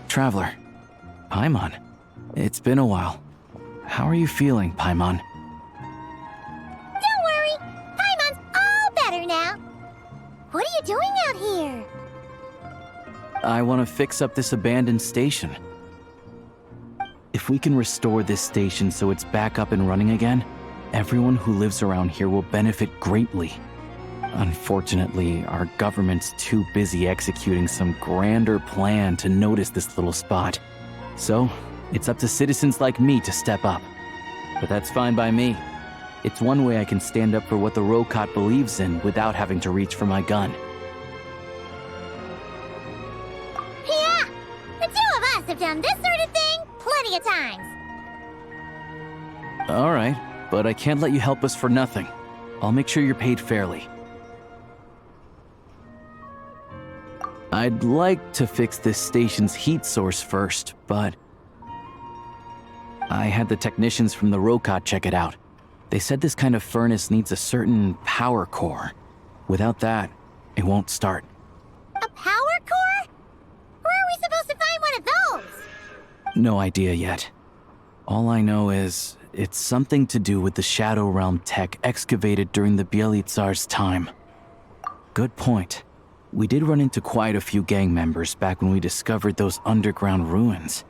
Traveler, Paimon, it's been a while. How are you feeling, Paimon? Don't worry, Paimon's all better now. What are you doing out here? I want to fix up this abandoned station. If we can restore this station so it's back up and running again, everyone who lives around here will benefit greatly. Unfortunately, our government's too busy executing some grander plan to notice this little spot. So, it's up to citizens like me to step up. But that's fine by me. It's one way I can stand up for what the Rokot believes in without having to reach for my gun. Yeah, the two of us have done this sort of thing plenty of times. Alright, but I can't let you help us for nothing. I'll make sure you're paid fairly. I'd like to fix this station's heat source first, but I had the technicians from the Rokot check it out. They said this kind of furnace needs a certain power core. Without that, it won't start. A power core? Where are we supposed to find one of those? No idea yet. All I know is it's something to do with the Shadow Realm tech excavated during the Bielizar's time. Good point. We did run into quite a few gang members back when we discovered those underground ruins.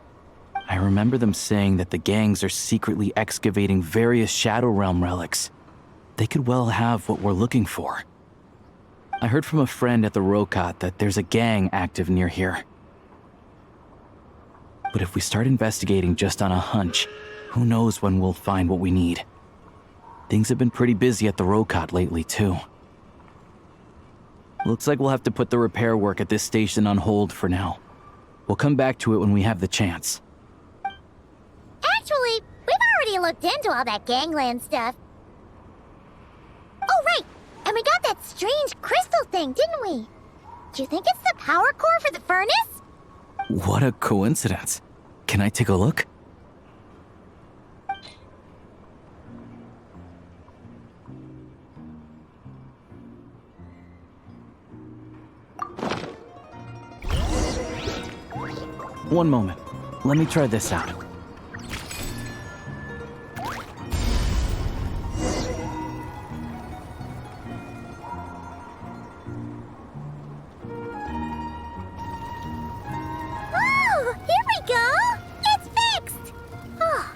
I remember them saying that the gangs are secretly excavating various Shadow Realm relics. They could well have what we're looking for. I heard from a friend at the Rokot that there's a gang active near here. But if we start investigating just on a hunch, who knows when we'll find what we need. Things have been pretty busy at the Rokot lately, too. Looks like we'll have to put the repair work at this station on hold for now. We'll come back to it when we have the chance. Actually, we've already looked into all that gangland stuff. Oh, right! And we got that strange crystal thing, didn't we? Do you think it's the power core for the furnace? What a coincidence. Can I take a look? One moment. Let me try this out. Oh, here we go! It's fixed! Oh,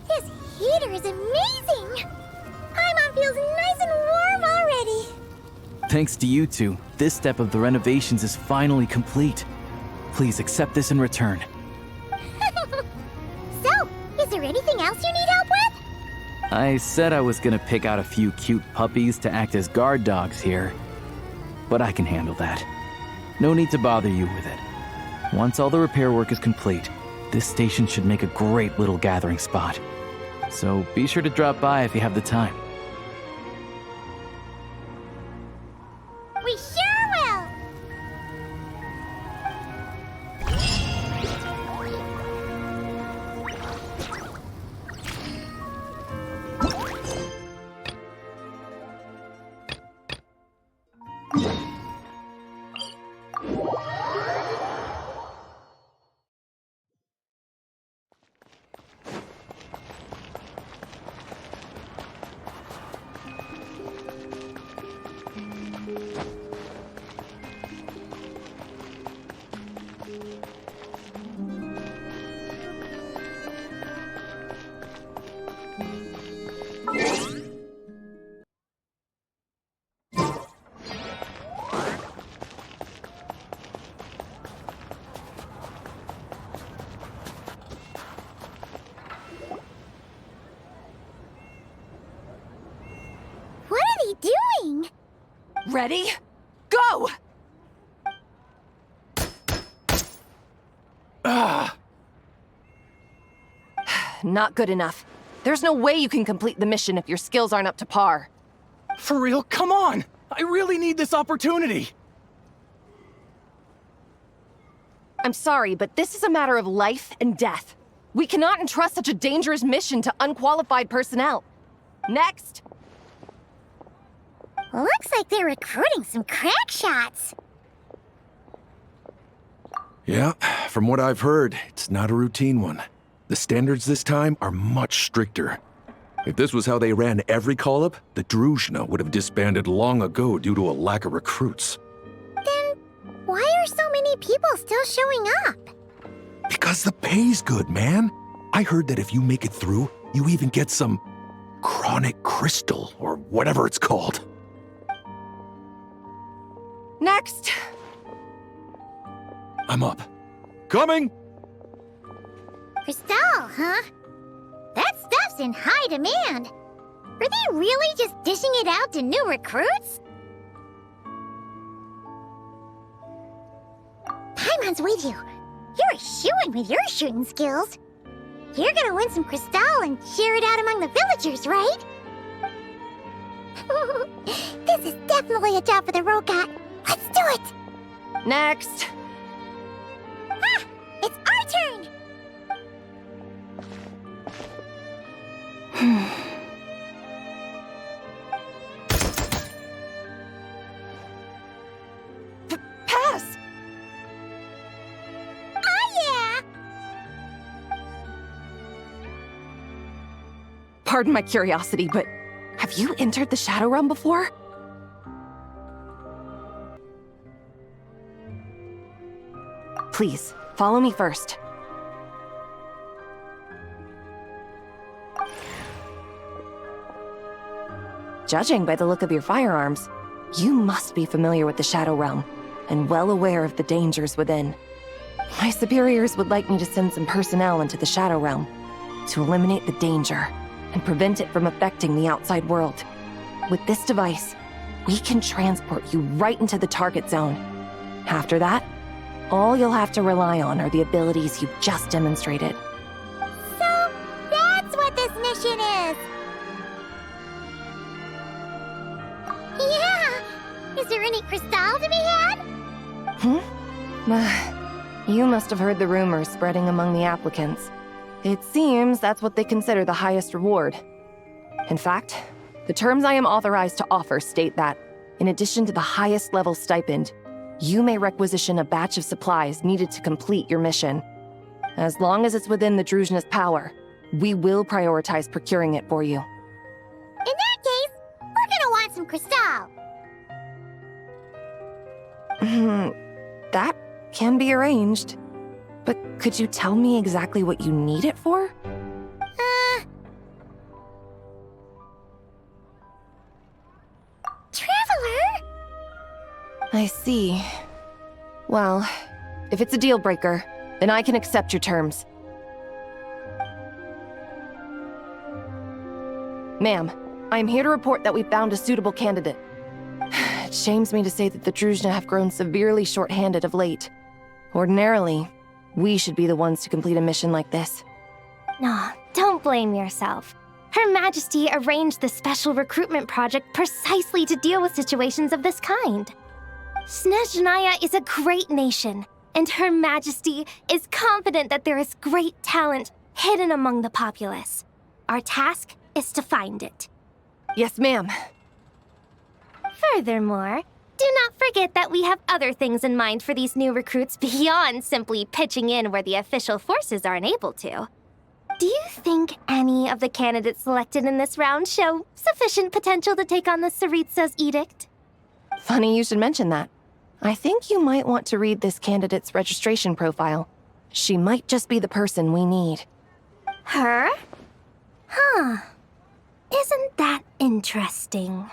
this heater is amazing! Paimon feels nice and warm already. Thanks to you two, this step of the renovations is finally complete. Please accept this in return. So, is there anything else you need help with? I said I was gonna pick out a few cute puppies to act as guard dogs here, but I can handle that. No need to bother you with it. Once all the repair work is complete, this station should make a great little gathering spot. So be sure to drop by if you have the time. We sure will! What are they doing? Ready? Go! Not good enough. There's no way you can complete the mission if your skills aren't up to par. For real, come on! I really need this opportunity! I'm sorry, but this is a matter of life and death. We cannot entrust such a dangerous mission to unqualified personnel. Next! Looks like they're recruiting some crack shots. Yeah, from what I've heard, it's not a routine one. The standards this time are much stricter. If this was how they ran every call-up, the Snezhnaya would have disbanded long ago due to a lack of recruits. Then why are so many people still showing up? Because the pay's good, man. I heard that if you make it through, you even get some chronic crystal, or whatever it's called. Next! I'm up. Coming! Crystal, huh? That stuff's in high demand. Are they really just dishing it out to new recruits? Paimon's with you. You're a shoo-in with your shooting skills. You're gonna win some crystal and share it out among the villagers, right? This is definitely a job for the Rokat. Let's do it! Next! Ah! It's our turn! Pass! Oh, yeah! Pardon my curiosity, but have you entered the Shadow Realm before? Please, follow me first. Judging by the look of your firearms, you must be familiar with the Shadow Realm, and well aware of the dangers within. My superiors would like me to send some personnel into the Shadow Realm to eliminate the danger and prevent it from affecting the outside world. With this device, we can transport you right into the target zone. After that, all you'll have to rely on are the abilities you've just demonstrated. So, that's what this mission is! Yeah! Is there any crystal to be had? You must have heard the rumors spreading among the applicants. It seems that's what they consider the highest reward. In fact, the terms I am authorized to offer state that, in addition to the highest level stipend, you may requisition a batch of supplies needed to complete your mission. As long as it's within the Snezhnaya's power, we will prioritize procuring it for you. In that case, we're gonna want some crystal. That can be arranged. But could you tell me exactly what you need it for? Traveler? I see. Well, if it's a deal breaker, then I can accept your terms. Ma'am, I am here to report that we found a suitable candidate. It shames me to say that the Snezhnaya have grown severely short-handed of late. Ordinarily, we should be the ones to complete a mission like this. No, don't blame yourself. Her Majesty arranged the special recruitment project precisely to deal with situations of this kind. Snezhnaya is a great nation, and Her Majesty is confident that there is great talent hidden among the populace. Our task is to find it. Yes, ma'am. Furthermore, do not forget that we have other things in mind for these new recruits beyond simply pitching in where the official forces aren't able to. Do you think any of the candidates selected in this round show sufficient potential to take on the Tsaritsa's edict? Funny you should mention that. I think you might want to read this candidate's registration profile. She might just be the person we need. Her? Huh. Isn't that interesting?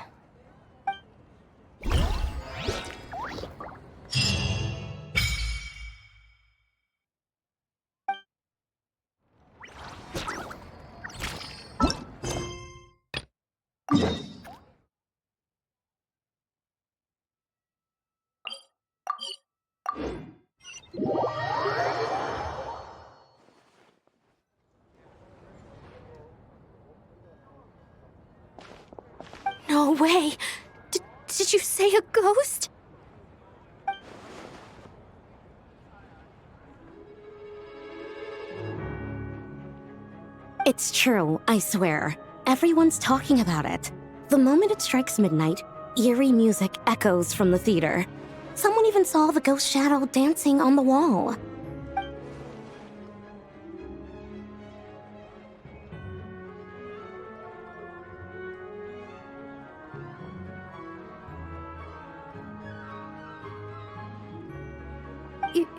No way! Did you say a ghost? It's true, I swear. Everyone's talking about it. The moment it strikes midnight, eerie music echoes from the theater. Someone even saw the ghost shadow dancing on the wall.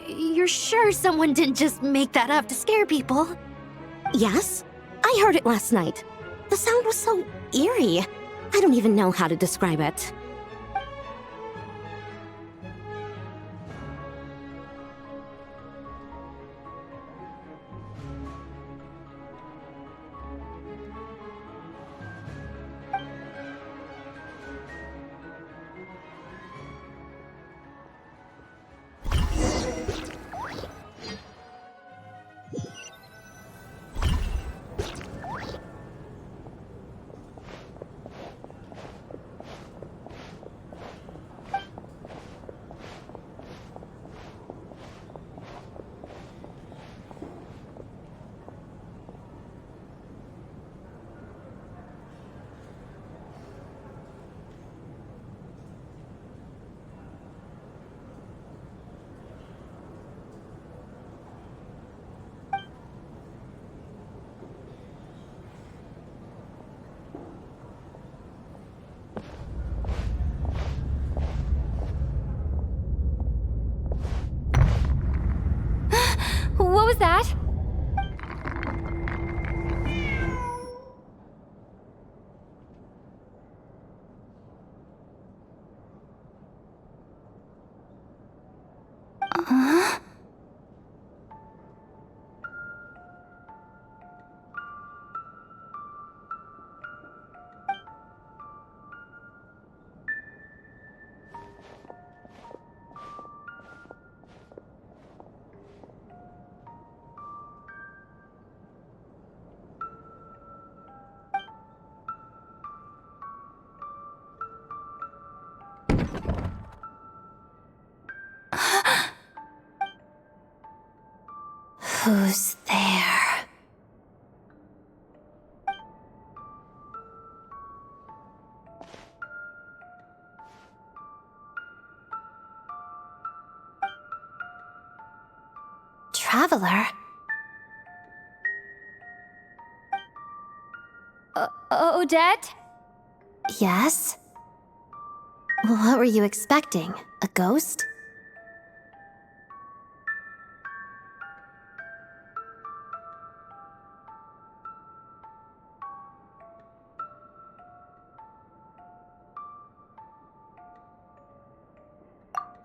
You're sure someone didn't just make that up to scare people? Yes? I heard it last night. The sound was so eerie. I don't even know how to describe it. What was that? Who's there? Traveler? Odette? Yes? What were you expecting? A ghost?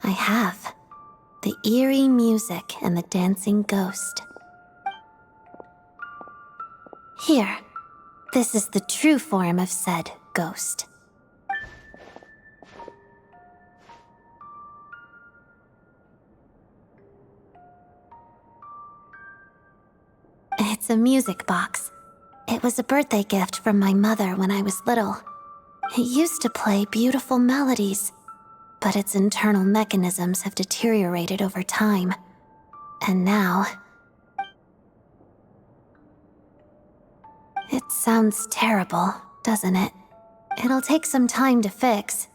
I have. The eerie music and the dancing ghost. Here. This is the true form of said ghost. It's a music box. It was a birthday gift from my mother when I was little. It used to play beautiful melodies, but its internal mechanisms have deteriorated over time. And now... It sounds terrible, doesn't it? It'll take some time to fix,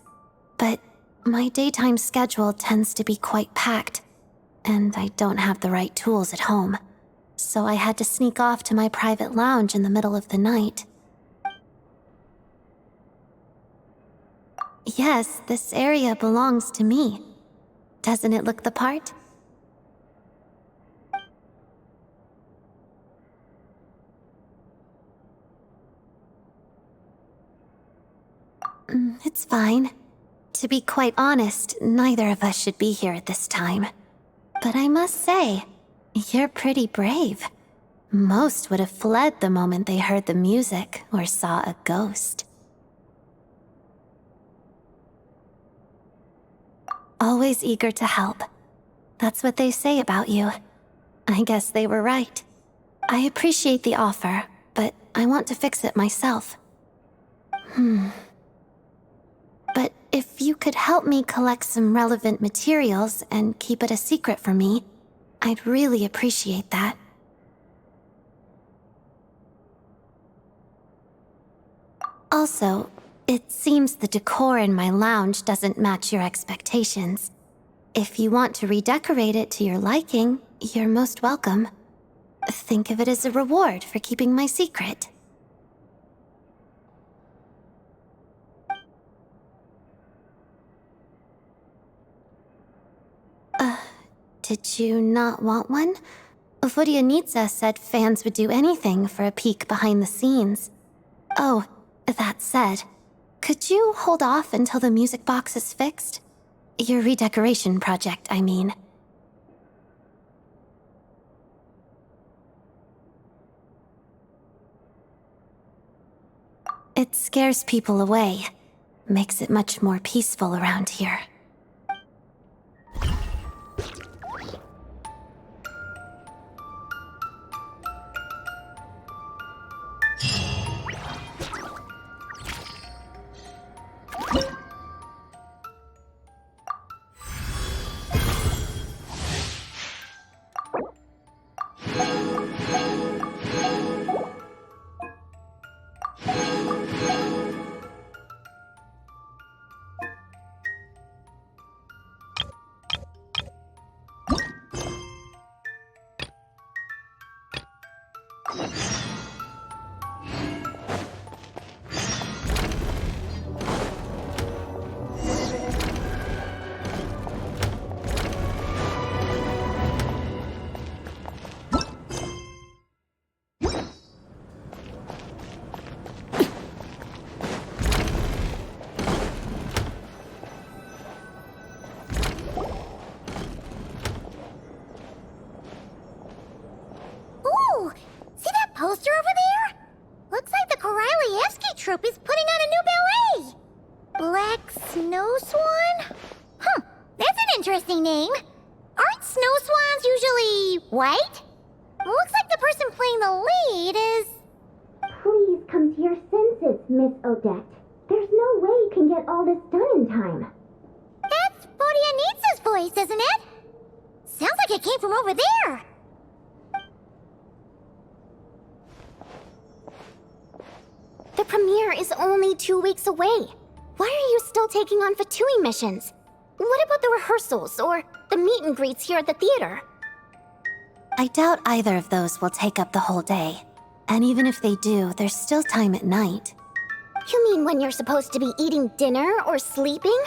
but my daytime schedule tends to be quite packed, and I don't have the right tools at home. So I had to sneak off to my private lounge in the middle of the night. Yes, this area belongs to me. Doesn't it look the part? It's fine. To be quite honest, neither of us should be here at this time. But I must say, you're pretty brave. Most would have fled the moment they heard the music or saw a ghost. Always eager to help. That's what they say about you. I guess they were right. I appreciate the offer, but I want to fix it myself. If you could help me collect some relevant materials and keep it a secret from me, I'd really appreciate that. Also, it seems the decor in my lounge doesn't match your expectations. If you want to redecorate it to your liking, you're most welcome. Think of it as a reward for keeping my secret. Did you not want one? Vodyanitsa said fans would do anything for a peek behind the scenes. Oh, that said, could you hold off until the music box is fixed? Your redecoration project, I mean. It scares people away. Makes it much more peaceful around here. Ooh! See that poster over there? Looks like the Korylevsky troupe is putting on a new ballet! Black Snow Swan? That's an interesting name. Aren't snow swans usually white? Looks like the person playing the lead is... Please come to your senses, Miss Odette. There's no way you can get all this done in time. That's Vodyanitsa's voice, isn't it? Sounds like it came from over there. The premiere is only 2 weeks away. Why are you still taking on Fatui missions? What about the rehearsals or the meet and greets here at the theater? I doubt either of those will take up the whole day. And even if they do, there's still time at night. You mean when you're supposed to be eating dinner or sleeping?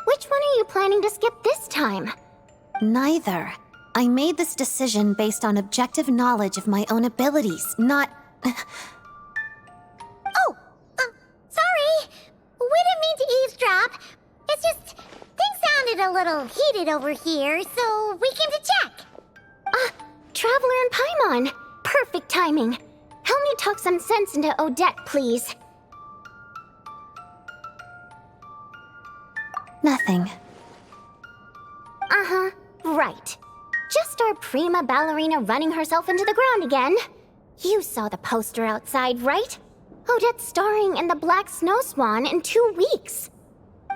Which one are you planning to skip this time? Neither. I made this decision based on objective knowledge of my own abilities, not... Sorry. We didn't mean to eavesdrop. It's just, things sounded a little heated over here, so we came to check. Traveler and Paimon. Perfect timing. Help me talk some sense into Odette, please. Nothing. Uh-huh, right. Just our prima ballerina running herself into the ground again. You saw the poster outside, right? Odette's starring in the Black Snow Swan in 2 weeks.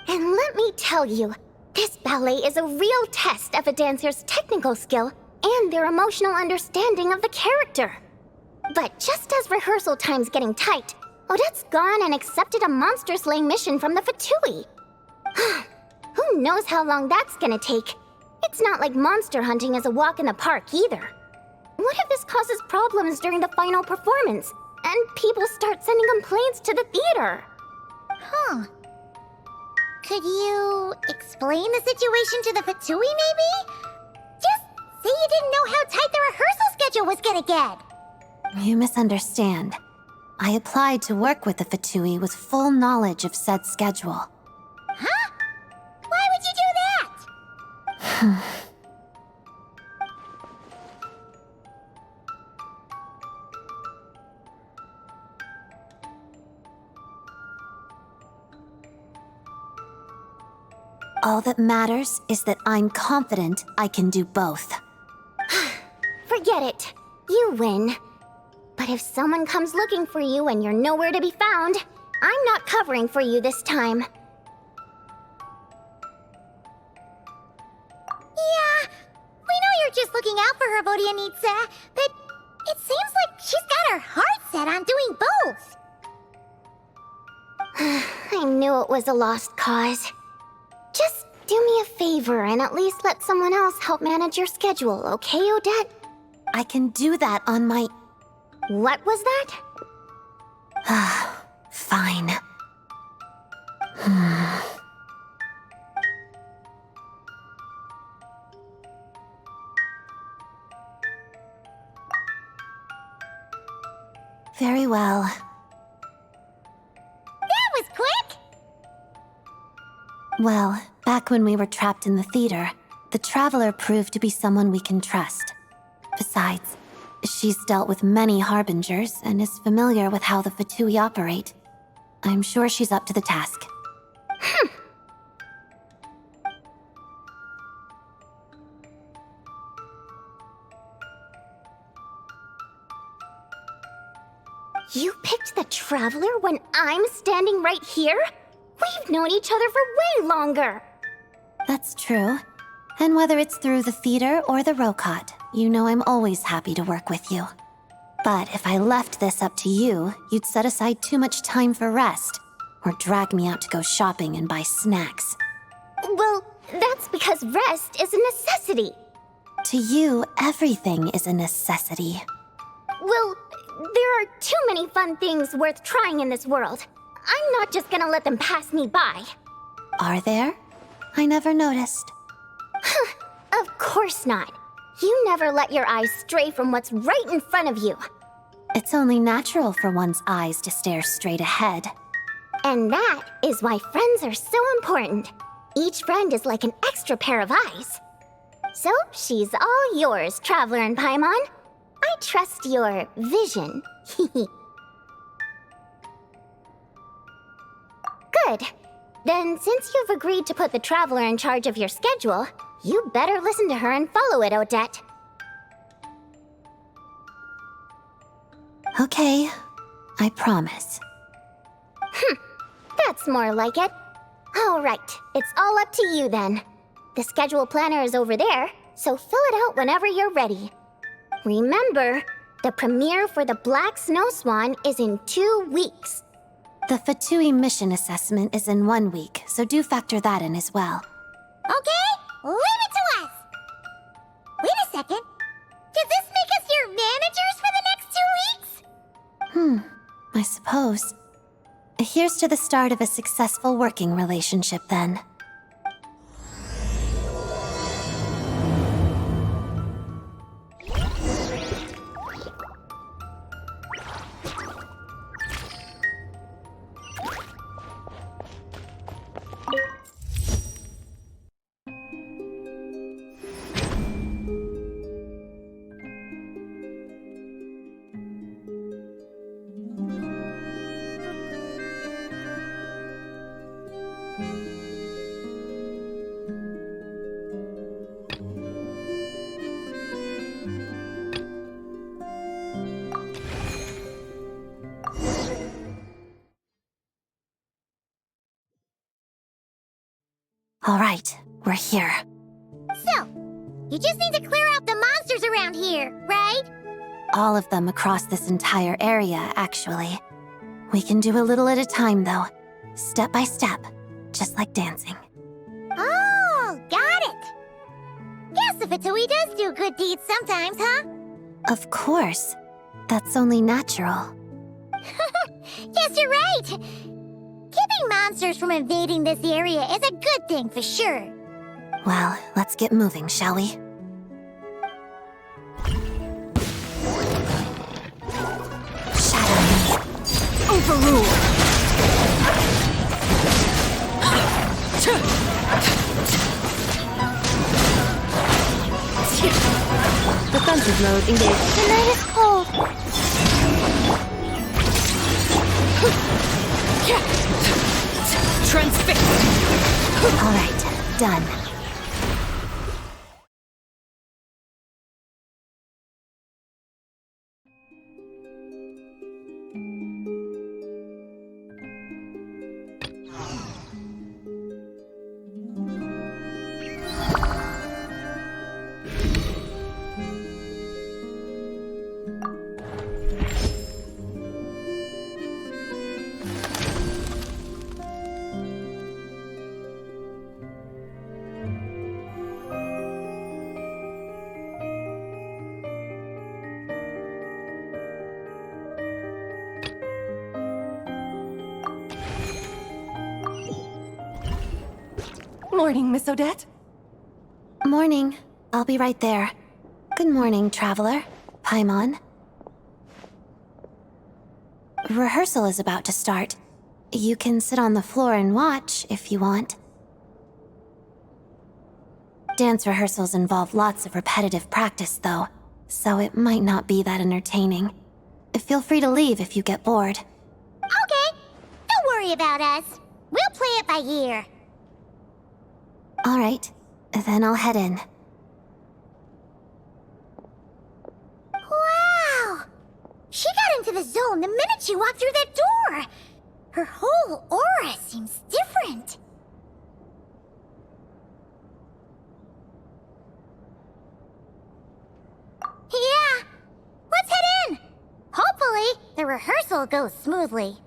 And let me tell you, this ballet is a real test of a dancer's technical skill and their emotional understanding of the character. But just as rehearsal time's getting tight, Odette's gone and accepted a monster-slaying mission from the Fatui. Who knows how long that's gonna take? It's not like monster hunting is a walk in the park either. What if this causes problems during the final performance, and people start sending complaints to the theater? Could you explain the situation to the Fatui, maybe? Just say you didn't know how tight the rehearsal schedule was gonna get. You misunderstand. I applied to work with the Fatui with full knowledge of said schedule. Huh? Why would you do that? All that matters is that I'm confident I can do both. Forget it. You win. But if someone comes looking for you and you're nowhere to be found, I'm not covering for you this time. looking out for her, Vodianitsa, but it seems like she's got her heart set on doing both. I knew it was a lost cause. Just do me a favor and at least let someone else help manage your schedule, okay, Odette? I can do that on my... What was that? Fine. Very well. That was quick! Well, back when we were trapped in the theater, the Traveler proved to be someone we can trust. Besides, she's dealt with many Harbingers and is familiar with how the Fatui operate. I'm sure she's up to the task. You picked the Traveler when I'm standing right here? We've known each other for way longer! That's true. And whether it's through the theater or the Rokot, you know I'm always happy to work with you. But if I left this up to you, you'd set aside too much time for rest, or drag me out to go shopping and buy snacks. Well, that's because rest is a necessity. To you, everything is a necessity. Well, there are too many fun things worth trying in this world. I'm not just gonna let them pass me by. Are there? I never noticed. Of course not. You never let your eyes stray from what's right in front of you. It's only natural for one's eyes to stare straight ahead. And that is why friends are so important. Each friend is like an extra pair of eyes. So, she's all yours, Traveler and Paimon. I trust your vision. Good. Then, since you've agreed to put the Traveler in charge of your schedule, you better listen to her and follow it, Odette. Okay, I promise. That's more like it. All right, it's all up to you then. The schedule planner is over there, so fill it out whenever you're ready. Remember, the premiere for the Black Snow Swan is in 2 weeks. The Fatui mission assessment is in 1 week, so do factor that in as well. Okay, leave it to us! Wait a second. Does this make us your managers for the next 2 weeks? I suppose. Here's to the start of a successful working relationship, then. All right, we're here. So, you just need to clear out the monsters around here, right? All of them across this entire area, actually. We can do a little at a time, though. Step by step, just like dancing. Oh, got it! Guess the Fatui does do good deeds sometimes, huh? Of course. That's only natural. Yes, you're right! Keeping monsters from invading this area is a good thing for sure. Well, let's get moving, shall we? Shadow. Overrule! Defensive mode engaged. The night is cold. Transfixed! All right, done. Morning, Miss Odette. Morning. I'll be right there. Good morning, Traveler. Paimon. Rehearsal is about to start. You can sit on the floor and watch if you want. Dance rehearsals involve lots of repetitive practice, though, so it might not be that entertaining. Feel free to leave if you get bored. Okay, don't worry about us. We'll play it by ear. All right, then I'll head in. Wow! She got into the zone the minute she walked through that door. Her whole aura seems different. Yeah, let's head in. Hopefully, the rehearsal goes smoothly.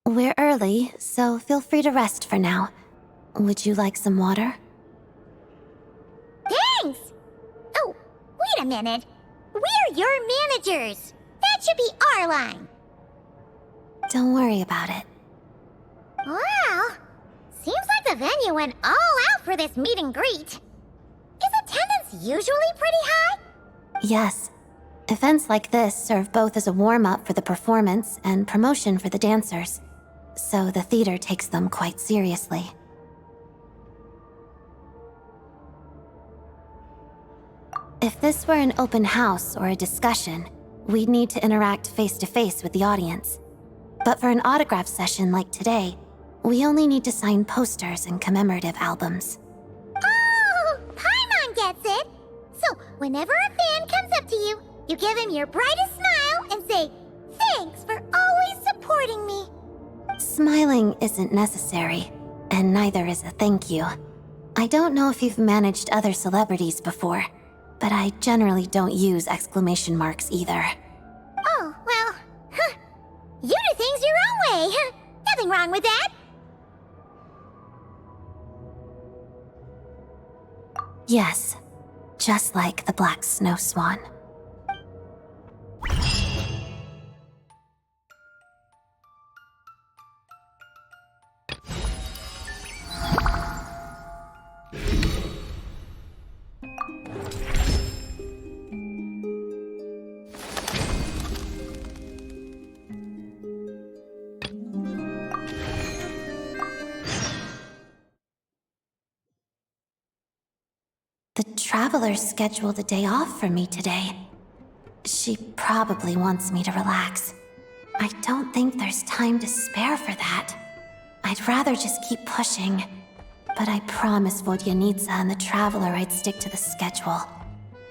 We're early, so feel free to rest for now. Would you like some water? Thanks! Oh, wait a minute. We're your managers. That should be our line. Don't worry about it. Wow. Seems like the venue went all out for this meet and greet. Is attendance usually pretty high? Yes. Events like this serve both as a warm-up for the performance and promotion for the dancers, so the theater takes them quite seriously. If this were an open house or a discussion, we'd need to interact face-to-face with the audience. But for an autograph session like today, we only need to sign posters and commemorative albums. Oh, Paimon gets it! So, whenever a fan comes up to you, you give him your brightest smile and say, "Thanks for always supporting me." Smiling isn't necessary, and neither is a thank you. I don't know if you've managed other celebrities before, but I generally don't use exclamation marks either. Oh, well, you do things your own way. Nothing wrong with that. Yes, just like the black snow swan. The Traveler scheduled a day off for me today. She probably wants me to relax. I don't think there's time to spare for that. I'd rather just keep pushing. But I promised Vodyanitsa and the Traveler I'd stick to the schedule.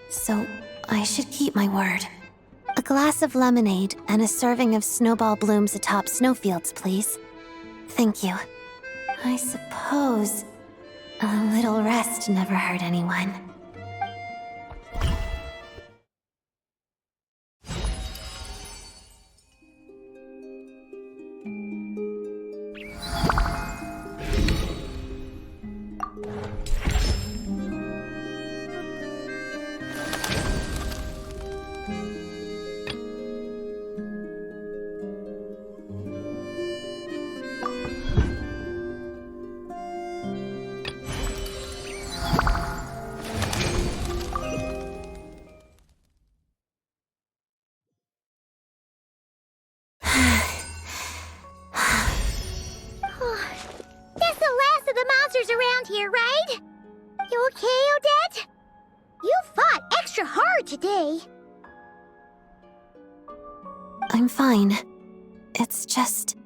So I should keep my word. A glass of lemonade and a serving of snowball blooms atop snowfields, please. Thank you. I suppose a little rest never hurt anyone. That's the last of the monsters around here, right? You okay, Odette? You fought extra hard today. I'm fine. It's just...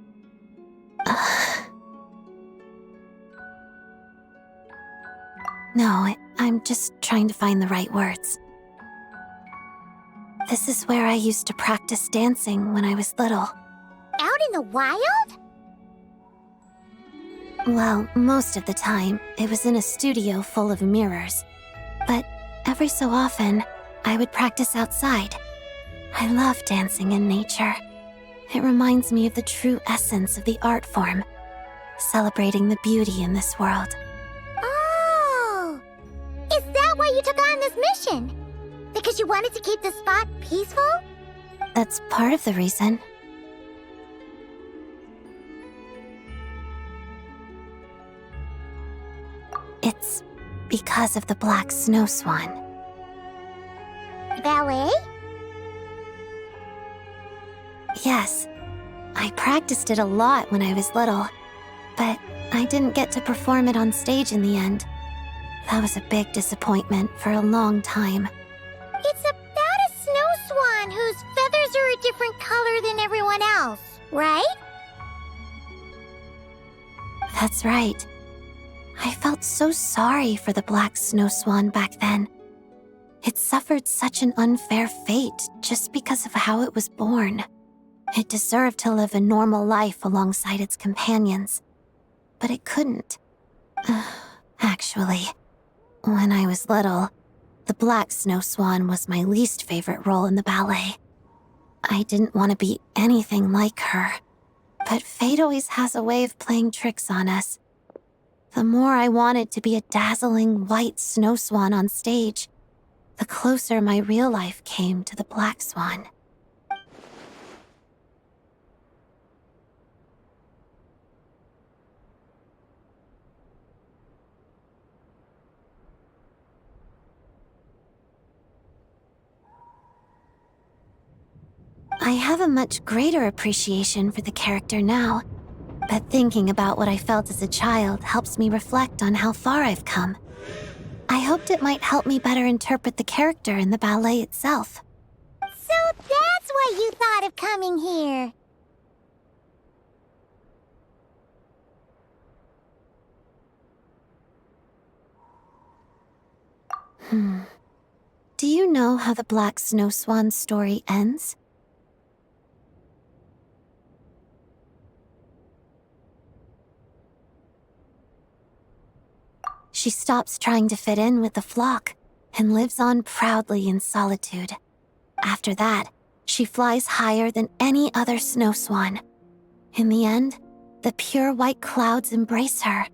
No, I'm just trying to find the right words. This is where I used to practice dancing when I was little. Out in the wild? Well, most of the time, it was in a studio full of mirrors. But every so often, I would practice outside. I love dancing in nature. It reminds me of the true essence of the art form, celebrating the beauty in this world. Oh! Is that why you took on this mission? Because you wanted to keep the spot peaceful? That's part of the reason. It's because of the black snow swan. Ballet? Yes, I practiced it a lot when I was little, but I didn't get to perform it on stage in the end. That was a big disappointment for a long time. It's about a snow swan whose feathers are a different color than everyone else, right? That's right. I felt so sorry for the black snow swan back then. It suffered such an unfair fate just because of how it was born. It deserved to live a normal life alongside its companions. But it couldn't. Actually, when I was little, the black snow swan was my least favorite role in the ballet. I didn't want to be anything like her. But fate always has a way of playing tricks on us. The more I wanted to be a dazzling white snow swan on stage, the closer my real life came to the black swan. I have a much greater appreciation for the character now, but thinking about what I felt as a child helps me reflect on how far I've come. I hoped it might help me better interpret the character in the ballet itself. So that's why you thought of coming here. Do you know how the Black Snow Swan story ends? She stops trying to fit in with the flock and lives on proudly in solitude. After that, she flies higher than any other snow swan. In the end, the pure white clouds embrace her,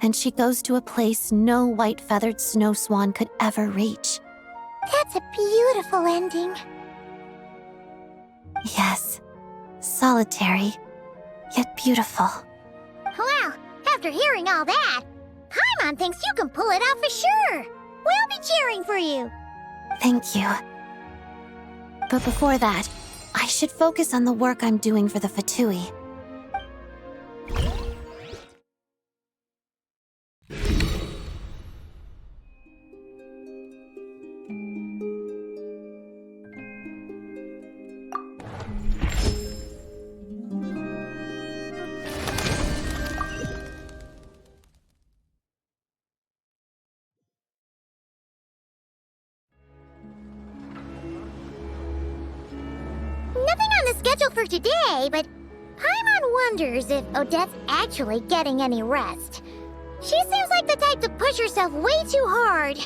and she goes to a place no white-feathered snow swan could ever reach. That's a beautiful ending. Yes, solitary, yet beautiful. Well, after hearing all that, Paimon thinks you can pull it off for sure. We'll be cheering for you. Thank you. But before that, I should focus on the work I'm doing for the Fatui. Nothing on the schedule for today, but Paimon wonders if Odette's actually getting any rest. She seems like the type to push herself way too hard.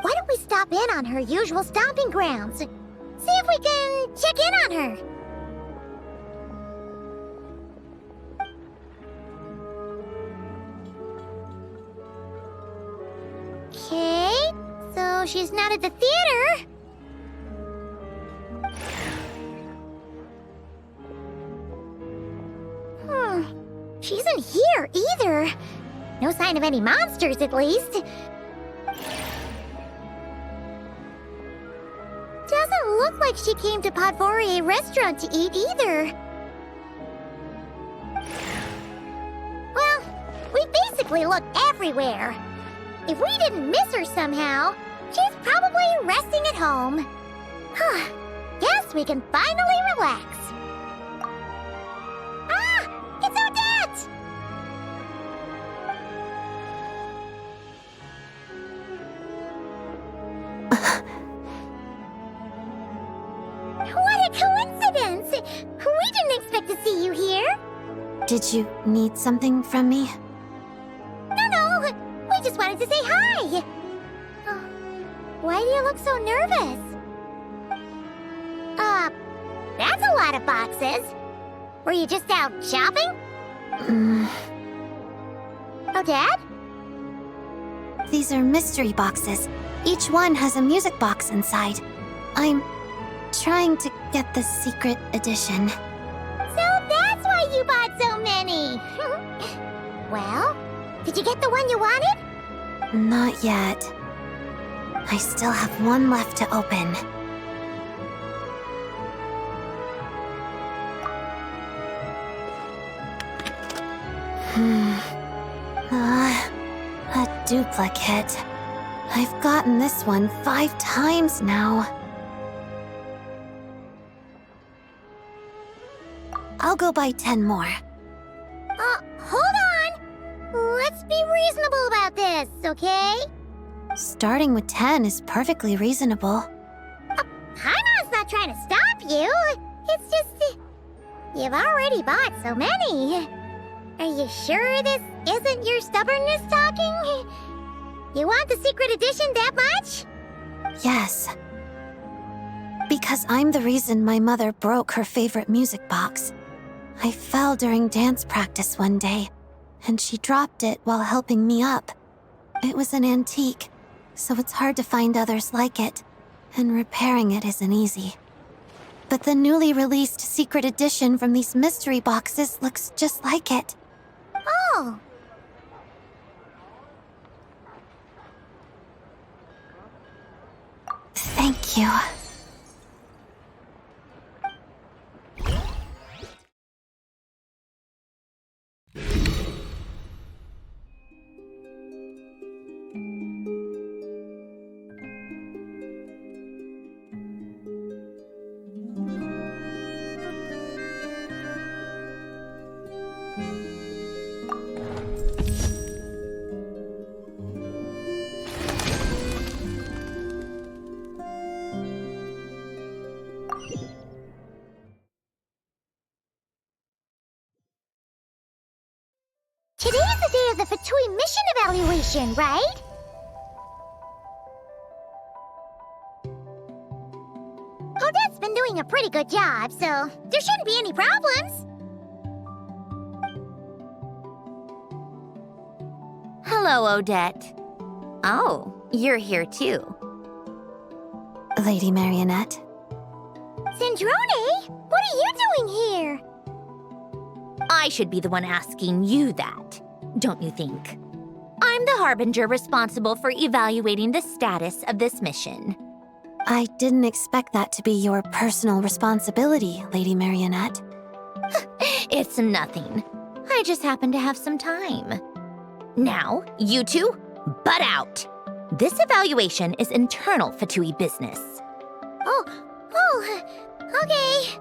Why don't we stop in on her usual stomping grounds? See if we can check in on her. Okay, so she's not at the theater. She isn't here either. No sign of any monsters, at least. Doesn't look like she came to Podvorier restaurant to eat either. Well, we basically looked everywhere. If we didn't miss her somehow, she's probably resting at home. Guess we can finally relax. Ah! It's Odette! What a coincidence! We didn't expect to see you here. Did you need something from me? No, we just wanted to say hi. Why do you look so nervous? That's a lot of boxes. Were you just out shopping? Odette? These are mystery boxes. Each one has a music box inside. I'm trying to get the secret edition. So that's why you bought so many. Well, did you get the one you wanted? Not yet. I still have one left to open. A duplicate. I've gotten this one 5 times now. I'll go buy 10 more. Hold on. Let's be reasonable about this, okay? Starting with 10 is perfectly reasonable. Hana's not trying to stop you. It's just... you've already bought so many. Are you sure this isn't your stubbornness talking? You want the secret edition that much? Yes. Because I'm the reason my mother broke her favorite music box. I fell during dance practice one day, and she dropped it while helping me up. It was an antique, so it's hard to find others like it, and repairing it isn't easy. But the newly released secret edition from these mystery boxes looks just like it. Oh. Thank you. Today is the day of the Fatui mission evaluation, right? Odette's been doing a pretty good job, so there shouldn't be any problems. Hello, Odette. Oh, you're here too. Lady Marionette. Snezhnaya, what are you doing here? I should be the one asking you that, don't you think? I'm the Harbinger responsible for evaluating the status of this mission. I didn't expect that to be your personal responsibility, Lady Marionette. It's nothing. I just happen to have some time. Now, you two, butt out. This evaluation is internal Fatui business. Okay.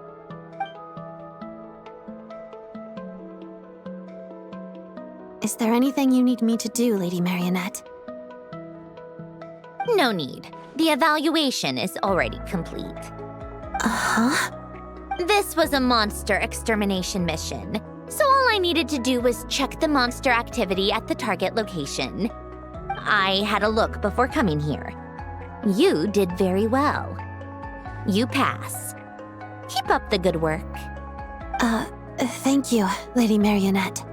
Is there anything you need me to do, Lady Marionette? No need. The evaluation is already complete. Uh-huh. This was a monster extermination mission, so all I needed to do was check the monster activity at the target location. I had a look before coming here. You did very well. You pass. Keep up the good work. Thank you, Lady Marionette.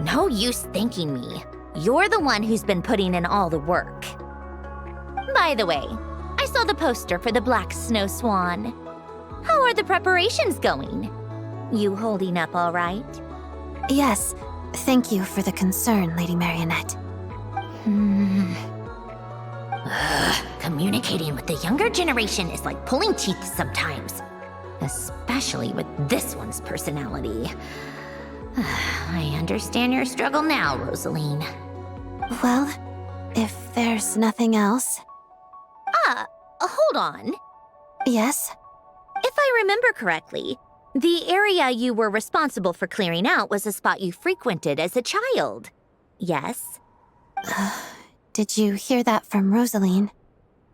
No use thanking me. You're the one who's been putting in all the work. By the way, I saw the poster for the Black Snow Swan. How are the preparations going? You holding up all right? Yes, thank you for the concern, Lady Marionette. Communicating with the younger generation is like pulling teeth sometimes. Especially with this one's personality. I understand your struggle now, Rosaline. Well, If there's nothing else. Hold on. Yes? If I remember correctly, the area you were responsible for clearing out was a spot you frequented as a child. Yes? Did you hear that from Rosaline?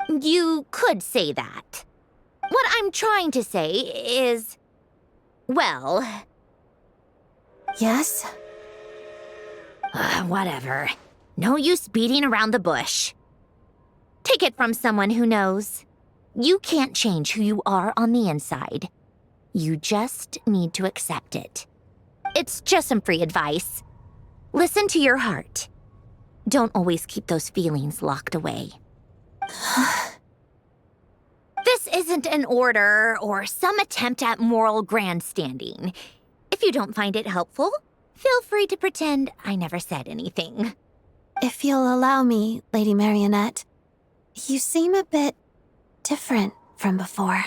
You could say that. What I'm trying to say is... well... Yes? Whatever. No use beating around the bush. Take it from someone who knows. You can't change who you are on the inside. You just need to accept it. It's just some free advice. Listen to your heart. Don't always keep those feelings locked away. This isn't an order or some attempt at moral grandstanding. If you don't find it helpful, feel free to pretend I never said anything. If you'll allow me, Lady Marionette, you seem a bit different from before.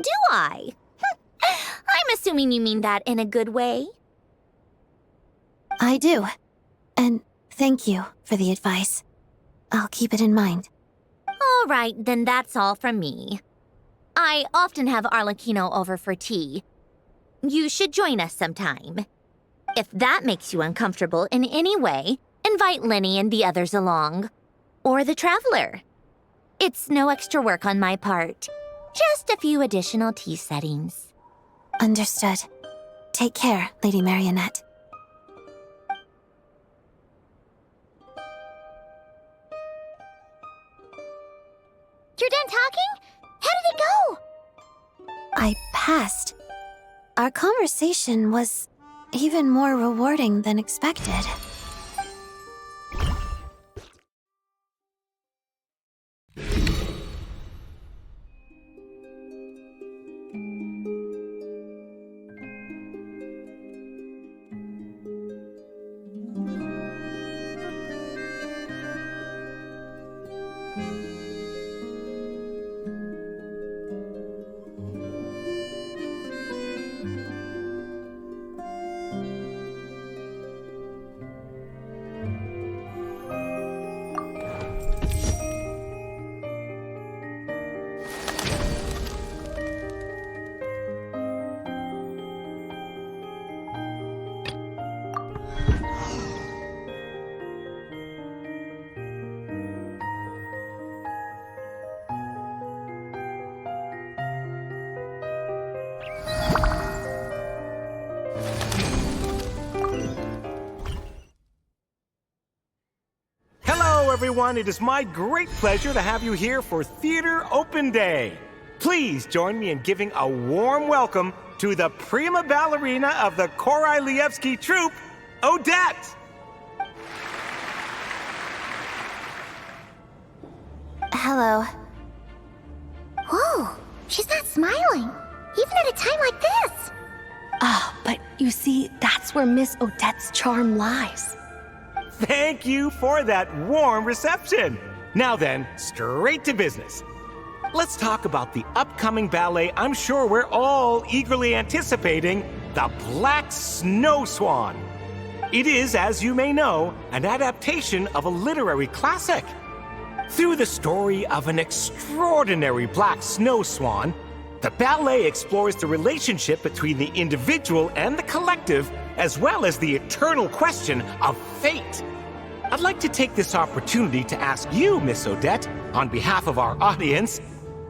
Do I? I'm assuming you mean that in a good way. I do. And thank you for the advice. I'll keep it in mind. All right, then that's all from me. I often have Arlecchino over for tea. You should join us sometime. If that makes you uncomfortable in any way, invite Lenny and the others along. Or the Traveler. It's no extra work on my part. Just a few additional tea settings. Understood. Take care, Lady Marionette. You're done talking? How did it go? I passed. Our conversation was even more rewarding than expected. Everyone, it is my great pleasure to have you here for Theater Open Day. Please join me in giving a warm welcome to the prima ballerina of the Korylevsky troupe, Odette! Hello. Whoa, she's not smiling, even at a time like this. But you see, that's where Miss Odette's charm lies. Thank you for that warm reception. Now then, straight to business. Let's talk about the upcoming ballet I'm sure we're all eagerly anticipating, The Black Snow Swan. It is, as you may know, an adaptation of a literary classic. Through the story of an extraordinary black snow swan, the ballet explores the relationship between the individual and the collective, as well as the eternal question of fate. I'd like to take this opportunity to ask you, Miss Odette, on behalf of our audience,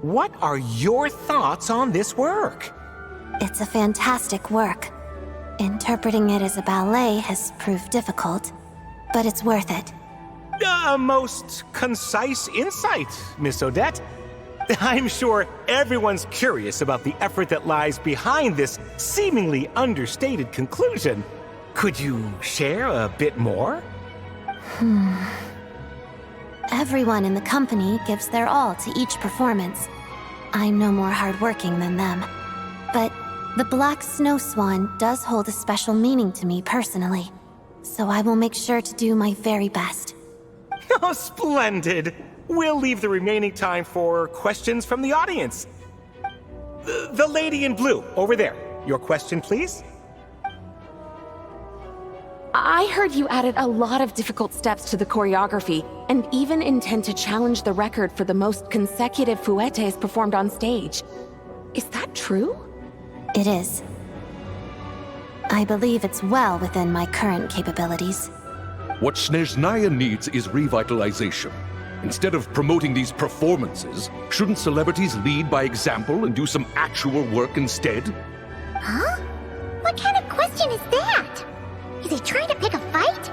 what are your thoughts on this work? It's a fantastic work. Interpreting it as a ballet has proved difficult, but it's worth it. A most concise insight, Miss Odette. I'm sure everyone's curious about the effort that lies behind this seemingly understated conclusion. Could you share a bit more? Everyone in the company gives their all to each performance. I'm no more hardworking than them. But the Black Snow Swan does hold a special meaning to me personally, so I will make sure to do my very best. Oh, splendid! We'll leave the remaining time for questions from the audience. The lady in blue, over there. Your question, please? I heard you added a lot of difficult steps to the choreography, and even intend to challenge the record for the most consecutive fouettes performed on stage. Is that true? It is. I believe it's well within my current capabilities. What Snezhnaya needs is revitalization. Instead of promoting these performances, shouldn't celebrities lead by example and do some actual work instead? Huh? What kind of question is that? Is he trying to pick a fight?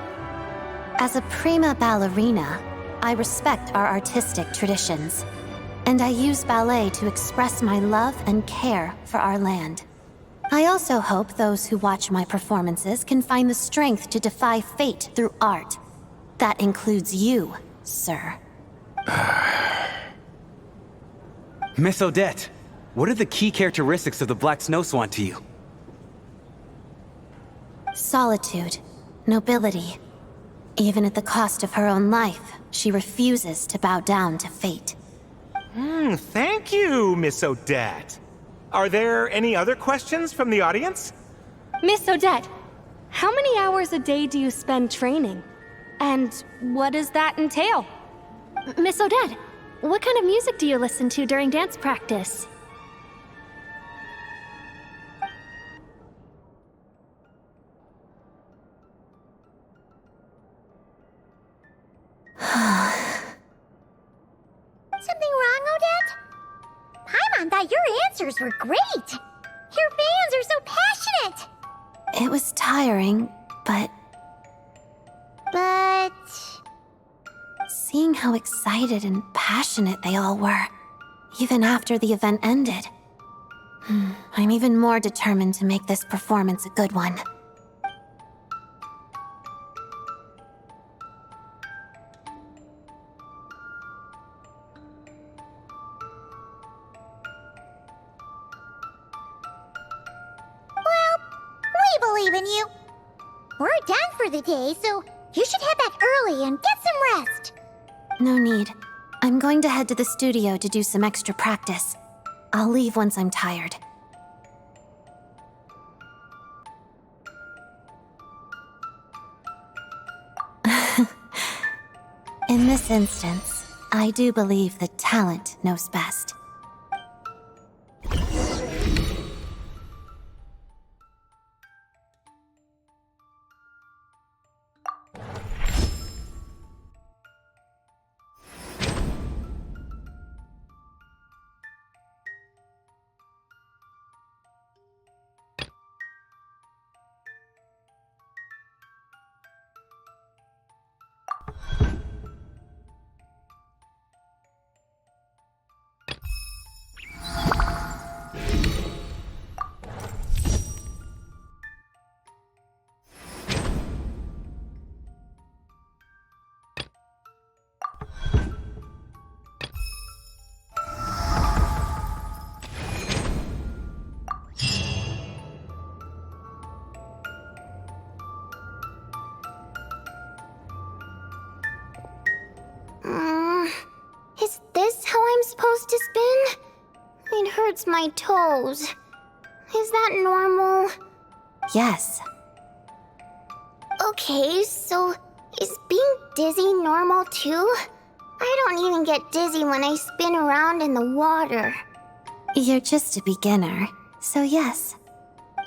As a prima ballerina, I respect our artistic traditions. And I use ballet to express my love and care for our land. I also hope those who watch my performances can find the strength to defy fate through art. That includes you, sir. Miss Odette, what are the key characteristics of the Black Snow Swan to you? Solitude, nobility. Even at the cost of her own life, she refuses to bow down to fate. Thank you, Miss Odette. Are there any other questions from the audience? Miss Odette, how many hours a day do you spend training? And what does that entail? Miss Odette, what kind of music do you listen to during dance practice? Something wrong, Odette? Paimon thought your answers were great. Your fans are so passionate. It was tiring, but seeing how excited and passionate they all were, even after the event ended. I'm even more determined to make this performance a good one. We believe in you. We're done for the day, so you should head back early and get some rest. No need. I'm going to head to the studio to do some extra practice. I'll leave once I'm tired. In this instance, I do believe that talent knows best. Is this how I'm supposed to spin? It hurts my toes. Is that normal? Yes. Okay, so is being dizzy normal too? I don't even get dizzy when I spin around in the water. You're just a beginner, so yes.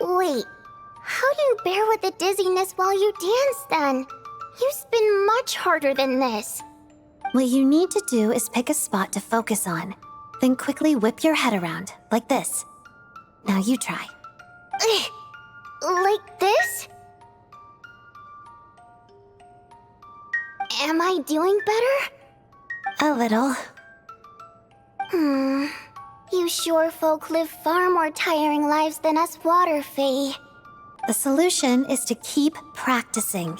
Wait, how do you bear with the dizziness while you dance then? You spin much harder than this. What you need to do is pick a spot to focus on, then quickly whip your head around, like this. Now you try. Like this? Am I doing better? A little. You shore folk live far more tiring lives than us water fae. The solution is to keep practicing.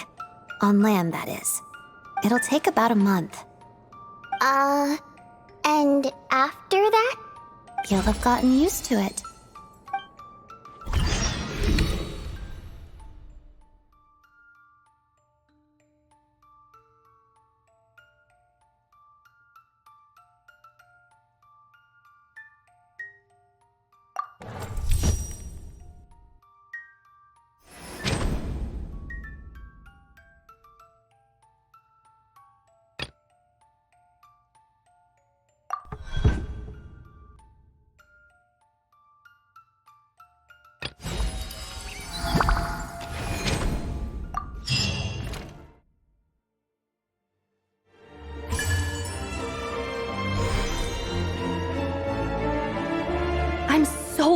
On land, that is. It'll take about a month. And after that? You'll have gotten used to it.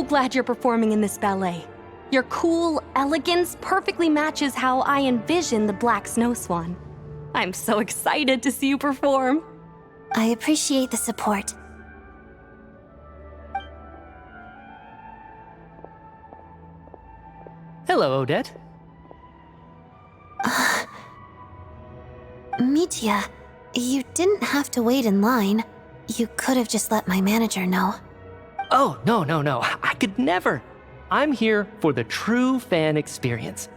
so glad you're performing in this ballet. Your cool elegance perfectly matches how I envision the Black Snow Swan. I'm so excited to see you perform. I appreciate the support. Hello, Odette. Mitya, you didn't have to wait in line. You could have just let my manager know. Oh, no. I could never. I'm here for the true fan experience.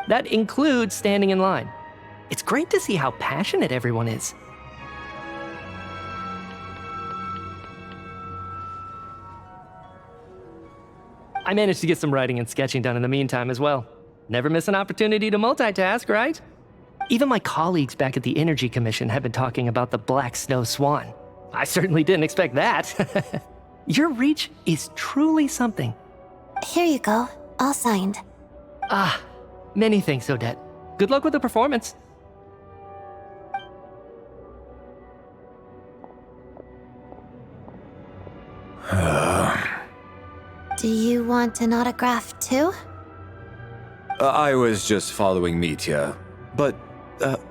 That includes standing in line. It's great to see how passionate everyone is. I managed to get some writing and sketching done in the meantime as well. Never miss an opportunity to multitask, right? Even my colleagues back at the Energy Commission have been talking about the Black Snow Swan. I certainly didn't expect that. Your reach is truly something. Here you go, all signed. Many thanks, Odette. Good luck with the performance. Do you want an autograph too? I was just following Mitya, but,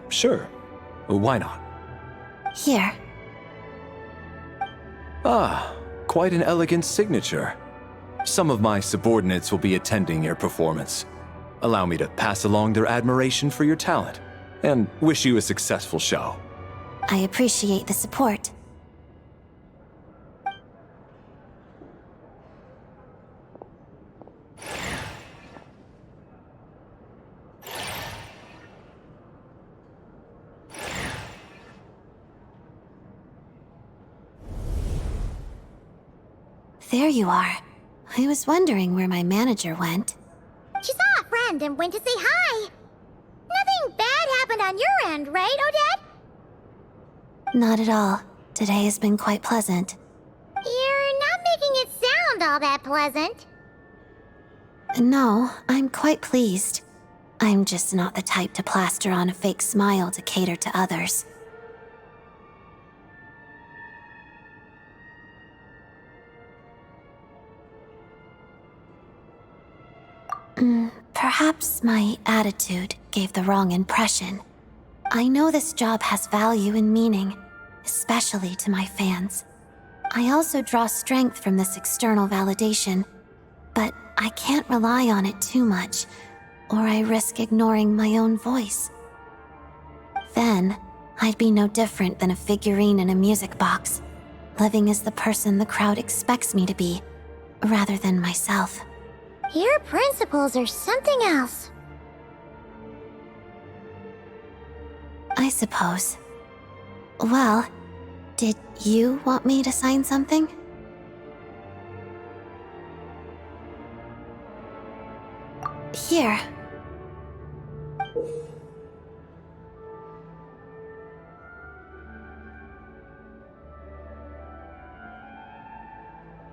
sure. Why not? Here. Quite an elegant signature. Some of my subordinates will be attending your performance. Allow me to pass along their admiration for your talent, and wish you a successful show. I appreciate the support. There you are. I was wondering where my manager went. She saw a friend and went to say hi. Nothing bad happened on your end, right, Odette? Not at all. Today has been quite pleasant. You're not making it sound all that pleasant. No, I'm quite pleased. I'm just not the type to plaster on a fake smile to cater to others. Perhaps my attitude gave the wrong impression. I know this job has value and meaning, especially to my fans. I also draw strength from this external validation, but I can't rely on it too much, or I risk ignoring my own voice. Then, I'd be no different than a figurine in a music box, living as the person the crowd expects me to be, rather than myself. Your principles are something else. I suppose. Well, did you want me to sign something? Here.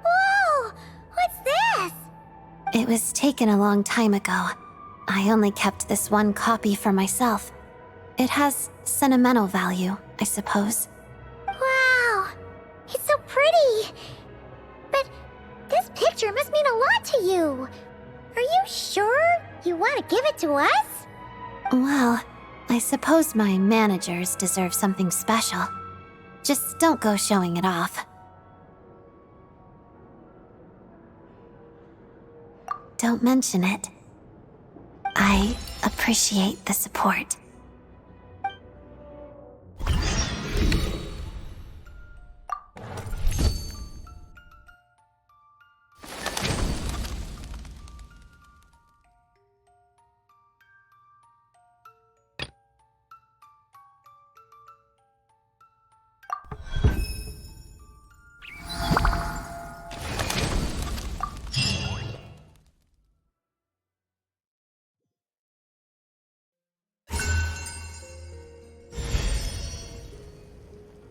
Whoa! What's this? It was taken a long time ago. I only kept this one copy for myself. It has sentimental value, I suppose. Wow! It's so pretty! But this picture must mean a lot to you. Are you sure you want to give it to us? Well, I suppose my managers deserve something special. Just don't go showing it off. Don't mention it. I appreciate the support.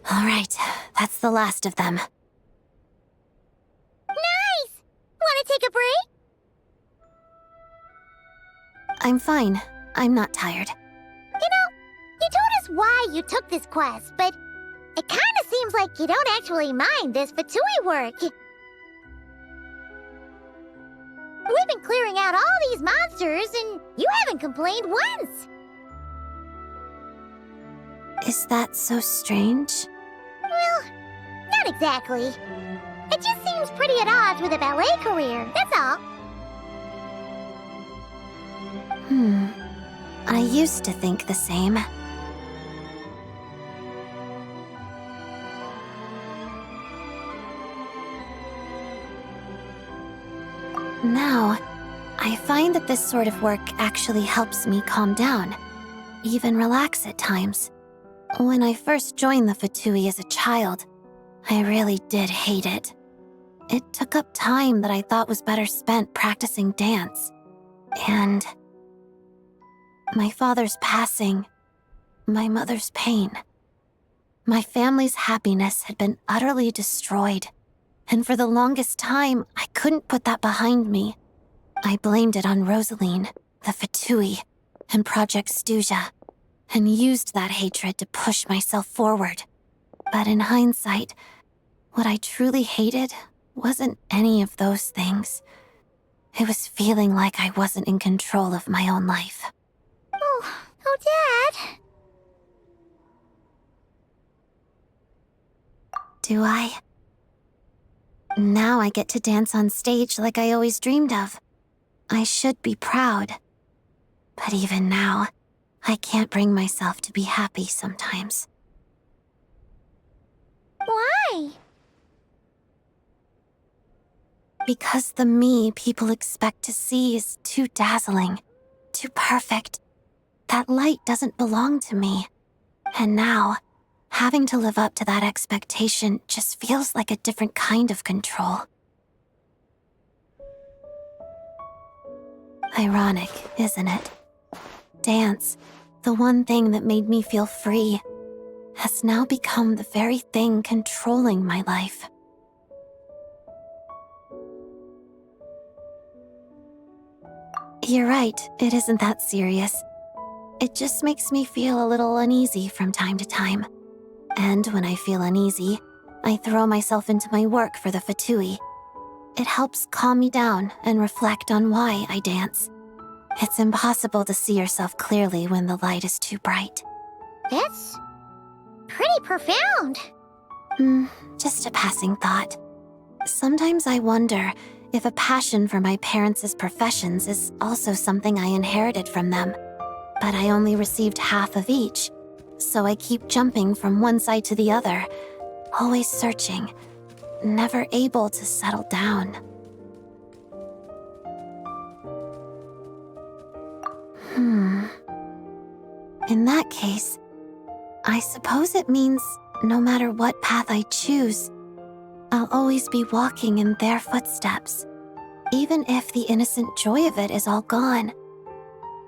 All right, that's the last of them. Nice! Want to take a break? I'm fine. I'm not tired. You know, you told us why you took this quest, but it kind of seems like you don't actually mind this Fatui work. I've been clearing out all these monsters, and you haven't complained once. Is that so strange? Well, not exactly. It just seems pretty at odds with a ballet career, that's all. I used to think the same. Now, I find that this sort of work actually helps me calm down, even relax at times. When I first joined the Fatui as a child, I really did hate it. It took up time that I thought was better spent practicing dance. And my father's passing, my mother's pain. My family's happiness had been utterly destroyed, and for the longest time, I couldn't put that behind me. I blamed it on Rosaline, the Fatui, and Project Snezhnaya, and used that hatred to push myself forward. But in hindsight, what I truly hated wasn't any of those things. It was feeling like I wasn't in control of my own life. Oh, Dad. Do I? Now I get to dance on stage like I always dreamed of. I should be proud. But even now, I can't bring myself to be happy sometimes. Why? Because the me people expect to see is too dazzling, too perfect. That light doesn't belong to me. And now, having to live up to that expectation just feels like a different kind of control. Ironic, isn't it? Dance, the one thing that made me feel free, has now become the very thing controlling my life. You're right, it isn't that serious. It just makes me feel a little uneasy from time to time. And when I feel uneasy, I throw myself into my work for the Fatui. It helps calm me down and reflect on why I dance. It's impossible to see yourself clearly when the light is too bright. That's pretty profound. Just a passing thought. Sometimes I wonder if a passion for my parents' professions is also something I inherited from them. But I only received half of each, so I keep jumping from one side to the other, always searching, never able to settle down. In that case, I suppose it means no matter what path I choose, I'll always be walking in their footsteps. Even if the innocent joy of it is all gone,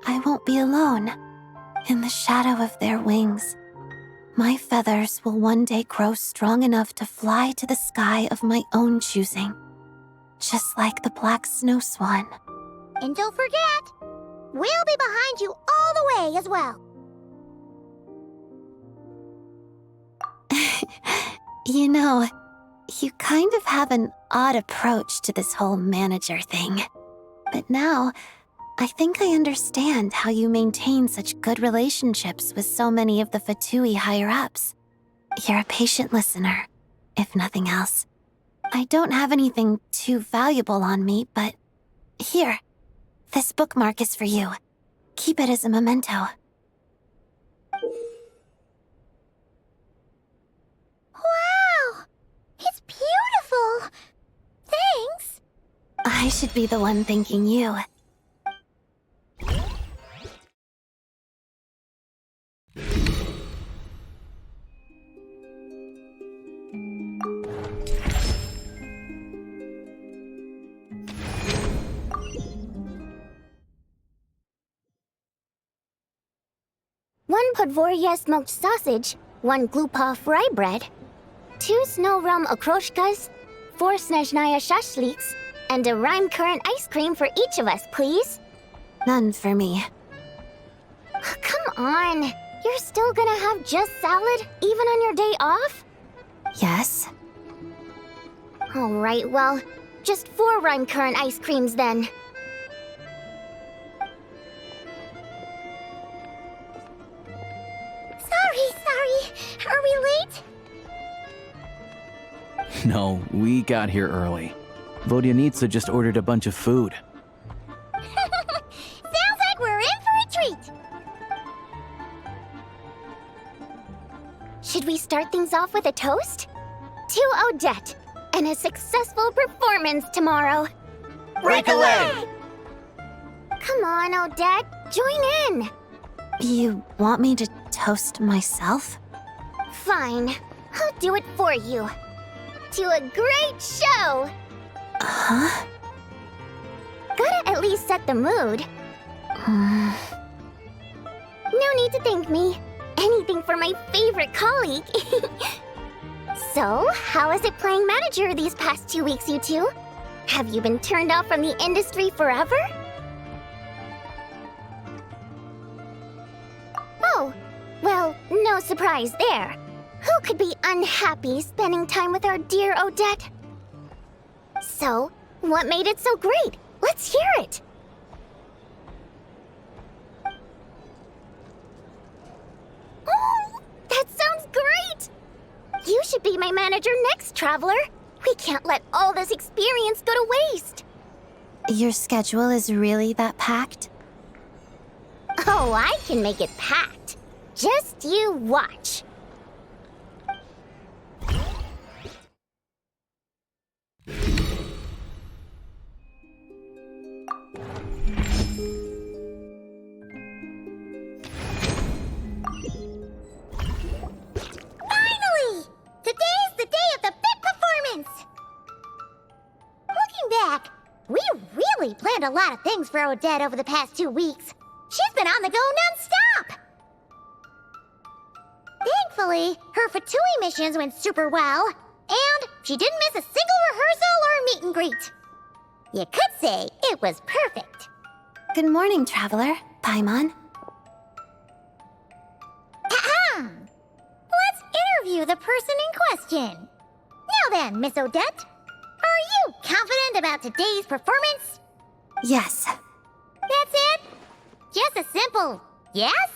I won't be alone. In the shadow of their wings, my feathers will one day grow strong enough to fly to the sky of my own choosing, just like the black snow swan. And don't forget, we'll be behind you all the way as well. You know, you kind of have an odd approach to this whole manager thing. But now, I think I understand how you maintain such good relationships with so many of the Fatui higher-ups. You're a patient listener, if nothing else. I don't have anything too valuable on me, but here, this bookmark is for you. Keep it as a memento. Wow! It's beautiful! Thanks! I should be the one thanking you. One Podvorya smoked sausage, 1 Glupa fry bread, 2 Snow Realm okroshkas, 4 Snezhnaya shashliks, and a Rime Current ice cream for each of us, please. None for me. Come on, you're still gonna have just salad, even on your day off? Yes? Alright, well, just 4 Rime Current ice creams then. No, we got here early. Vodyanitsa just ordered a bunch of food. Sounds like we're in for a treat! Should we start things off with a toast? To Odette, and a successful performance tomorrow. Break away! Come on, Odette, join in. You want me to toast myself? Fine, I'll do it for you. To a great show! Huh? Gotta at least set the mood. No need to thank me. Anything for my favorite colleague. So, how is it playing manager these past 2 weeks, you two? Have you been turned off from the industry forever? Oh, well, no surprise there. Who could be unhappy spending time with our dear Odette? So, what made it so great? Let's hear it! Oh, that sounds great! You should be my manager next, Traveler. We can't let all this experience go to waste. Your schedule is really that packed? Oh, I can make it packed. Just you watch. Finally! Today's the day of the fit performance! Looking back, we really planned a lot of things for Odette over the past 2 weeks. She's been on the go non-stop! Thankfully, her Fatui missions went super well, and she didn't miss a single rehearsal or meet and greet. You could say it was perfect. Good morning, Traveler. Paimon. Ahem! Let's interview the person in question. Now then, Miss Odette, are you confident about today's performance? Yes. That's it? Just a simple yes?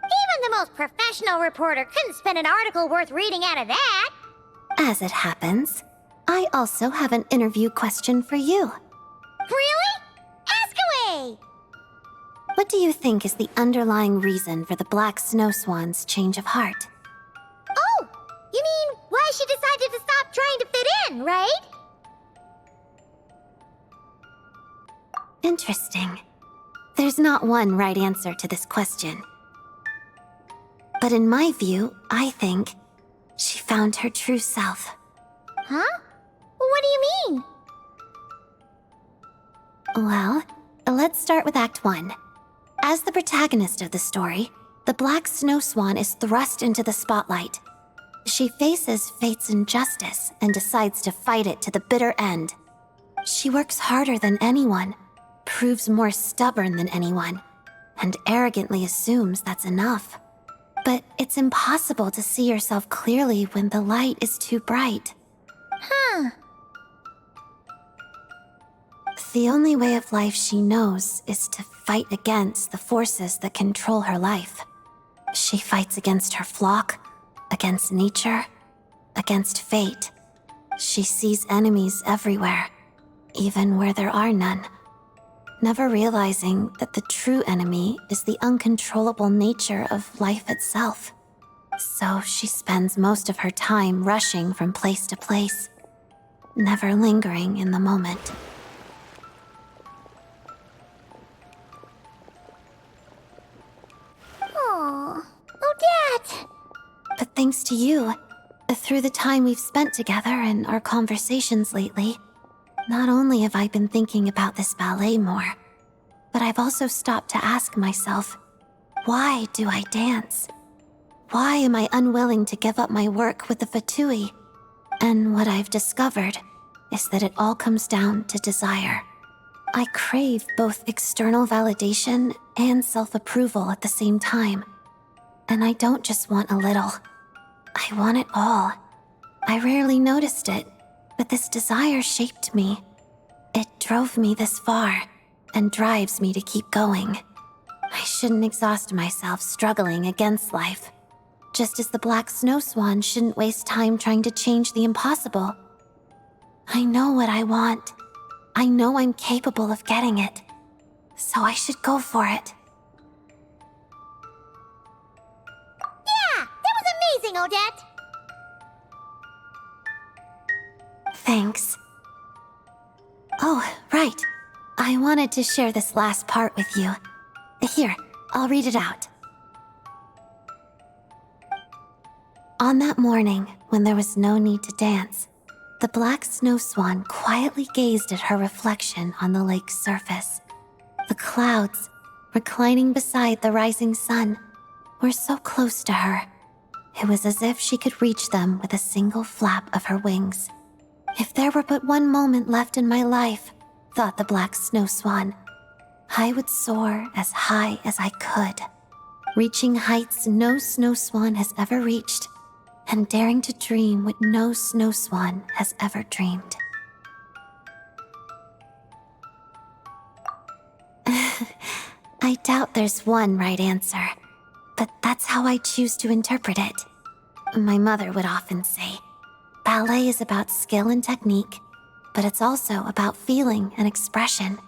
Even the most professional reporter couldn't spin an article worth reading out of that. As it happens, I also have an interview question for you. Really? Ask away! What do you think is the underlying reason for the Black Snow Swan's change of heart? Oh, you mean why she decided to stop trying to fit in, right? Interesting. There's not one right answer to this question. But in my view, I think she found her true self. Huh? What do you mean? Well, let's start with Act 1. As the protagonist of the story, the Black Snow Swan is thrust into the spotlight. She faces fate's injustice and decides to fight it to the bitter end. She works harder than anyone, proves more stubborn than anyone, and arrogantly assumes that's enough. But it's impossible to see yourself clearly when the light is too bright. Huh. The only way of life she knows is to fight against the forces that control her life. She fights against her flock, against nature, against fate. She sees enemies everywhere, even where there are none, never realizing that the true enemy is the uncontrollable nature of life itself. So she spends most of her time rushing from place to place, never lingering in the moment. Aw, Odette! But thanks to you, through the time we've spent together and our conversations lately, not only have I been thinking about this ballet more, but I've also stopped to ask myself, why do I dance? Why am I unwilling to give up my work with the Fatui? And what I've discovered is that it all comes down to desire. I crave both external validation and self-approval at the same time. And I don't just want a little. I want it all. I rarely noticed it, but this desire shaped me. It drove me this far, and drives me to keep going. I shouldn't exhaust myself struggling against life. just as the Black Snow Swan shouldn't waste time trying to change the impossible. I know what I want. I know I'm capable of getting it. So I should go for it. Yeah, that was amazing, Odette! Thanks. Oh, right. I wanted to share this last part with you. Here, I'll read it out. On that morning, when there was no need to dance, the Black Snow Swan quietly gazed at her reflection on the lake's surface. The clouds, reclining beside the rising sun, were so close to her. It was as if she could reach them with a single flap of her wings. If there were but one moment left in my life, thought the Black Snow Swan, I would soar as high as I could, reaching heights no snow swan has ever reached, and daring to dream what no snow swan has ever dreamed. I doubt there's one right answer, but that's how I choose to interpret it. My mother would often say, ballet is about skill and technique, but it's also about feeling and expression.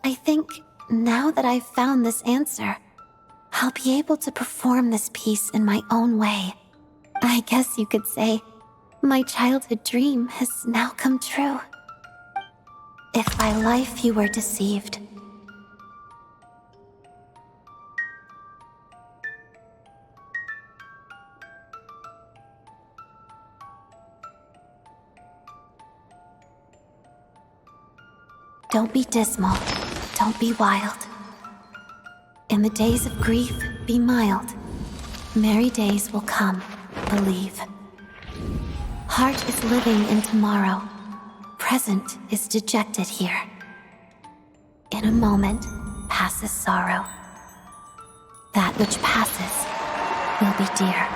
I think now that I've found this answer, I'll be able to perform this piece in my own way. I guess you could say, my childhood dream has now come true. If by life you were deceived, don't be dismal, don't be wild. In the days of grief, be mild. Merry days will come, believe. Heart is living in tomorrow. Present is dejected here. In a moment, passes sorrow. That which passes will be dear.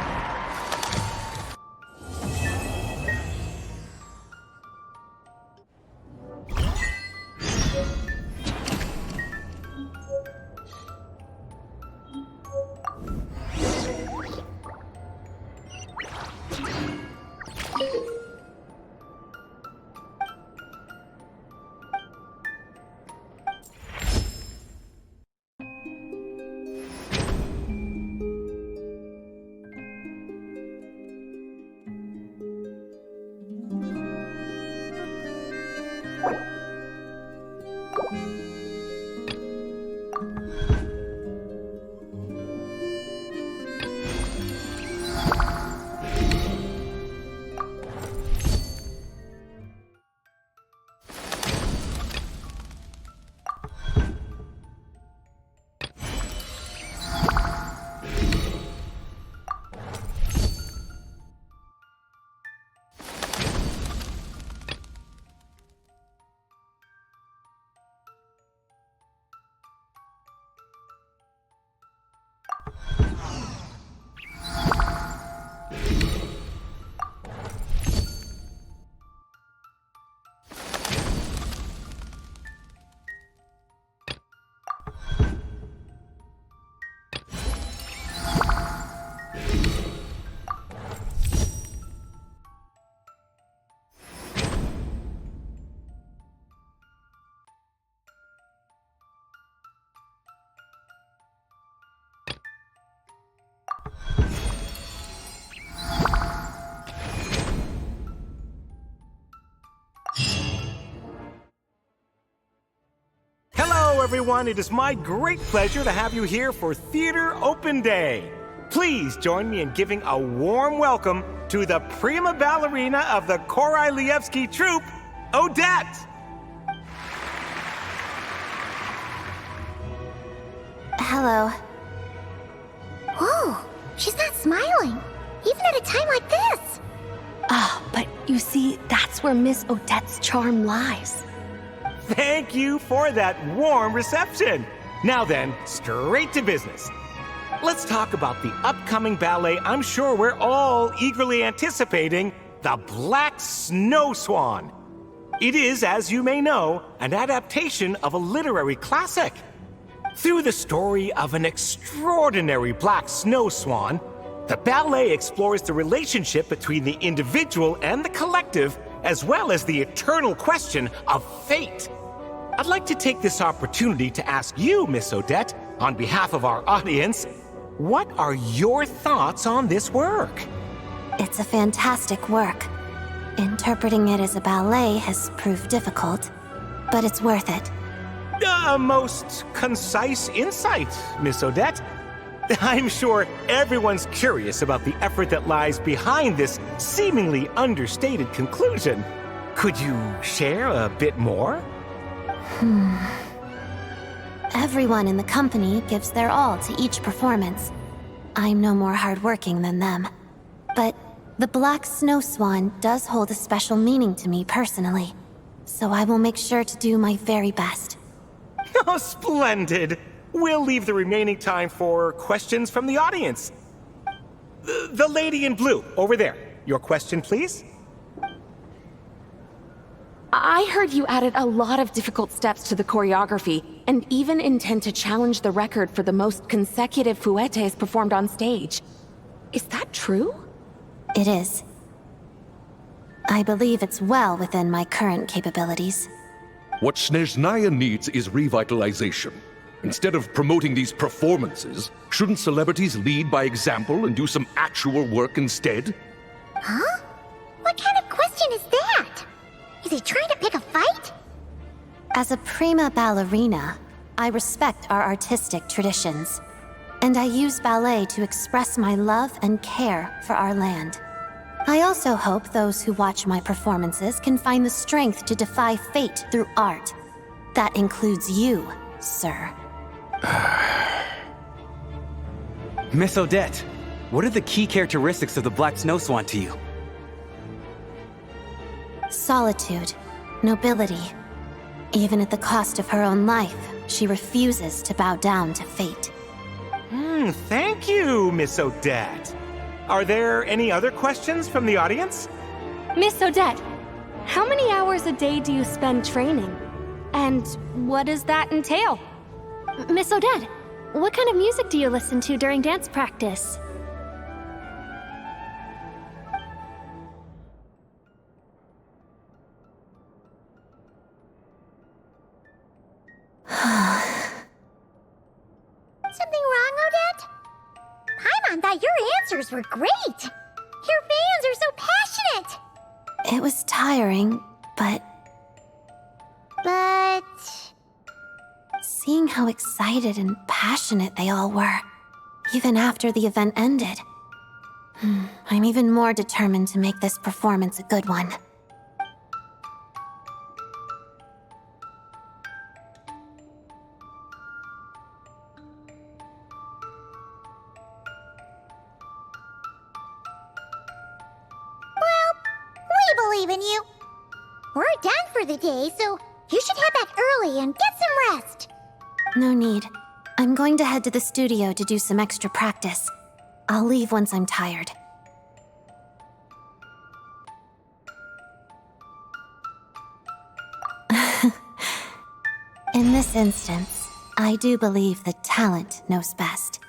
Hello, everyone. It is my great pleasure to have you here for Theater Open Day. Please join me in giving a warm welcome to the prima ballerina of the Korylevsky troupe, Odette. Hello. Whoa, she's not smiling, even at a time like this. Ah, but you see, that's where Miss Odette's charm lies. Thank you for that warm reception. Now then, straight to business. Let's talk about the upcoming ballet I'm sure we're all eagerly anticipating, The Black Snow Swan. It is, as you may know, an adaptation of a literary classic. Through the story of an extraordinary black snow swan, The ballet explores the relationship between the individual and the collective, as well as the eternal question of fate. I'd like to take this opportunity to ask you, Miss Odette, on behalf of our audience, what are your thoughts on this work? It's a fantastic work. Interpreting it as a ballet has proved difficult, but it's worth it. A most concise insight, Miss Odette. I'm sure everyone's curious about the effort that lies behind this seemingly understated conclusion. Could you share a bit more? Everyone in the company gives their all to each performance. I'm no more hardworking than them. But the Black Snow Swan does hold a special meaning to me personally, so I will make sure to do my very best. Oh, splendid! We'll leave the remaining time for questions from the audience. The lady in blue, over there. Your question, please? I heard you added a lot of difficult steps to the choreography, and even intend to challenge the record for the most consecutive fouettes performed on stage. Is that true? It is. I believe it's well within my current capabilities. What Snezhnaya needs is revitalization. Instead of promoting these performances, shouldn't celebrities lead by example and do some actual work instead? Huh? What kind of question is that? Is he trying to pick a fight? As a prima ballerina, I respect our artistic traditions, and I use ballet to express my love and care for our land. I also hope those who watch my performances can find the strength to defy fate through art. That includes you, sir. Miss Odette, what are the key characteristics of the Black Snow Swan to you? Solitude, nobility. Even at the cost of her own life, she refuses to bow down to fate. Thank you, Miss Odette. Are there any other questions from the audience? Miss Odette, how many hours a day do you spend training? And what does that entail? Miss Odette, what kind of music do you listen to during dance practice? Something wrong, Odette? Paimon thought your answers were great. Your fans are so passionate. It was tiring, but seeing how excited and passionate they all were, even after the event ended, I'm even more determined to make this performance a good one. We believe in you. We're done for the day, so you should head back early and get some rest. No need. I'm going to head to the studio to do some extra practice. I'll leave once I'm tired. In this instance, I do believe that talent knows best.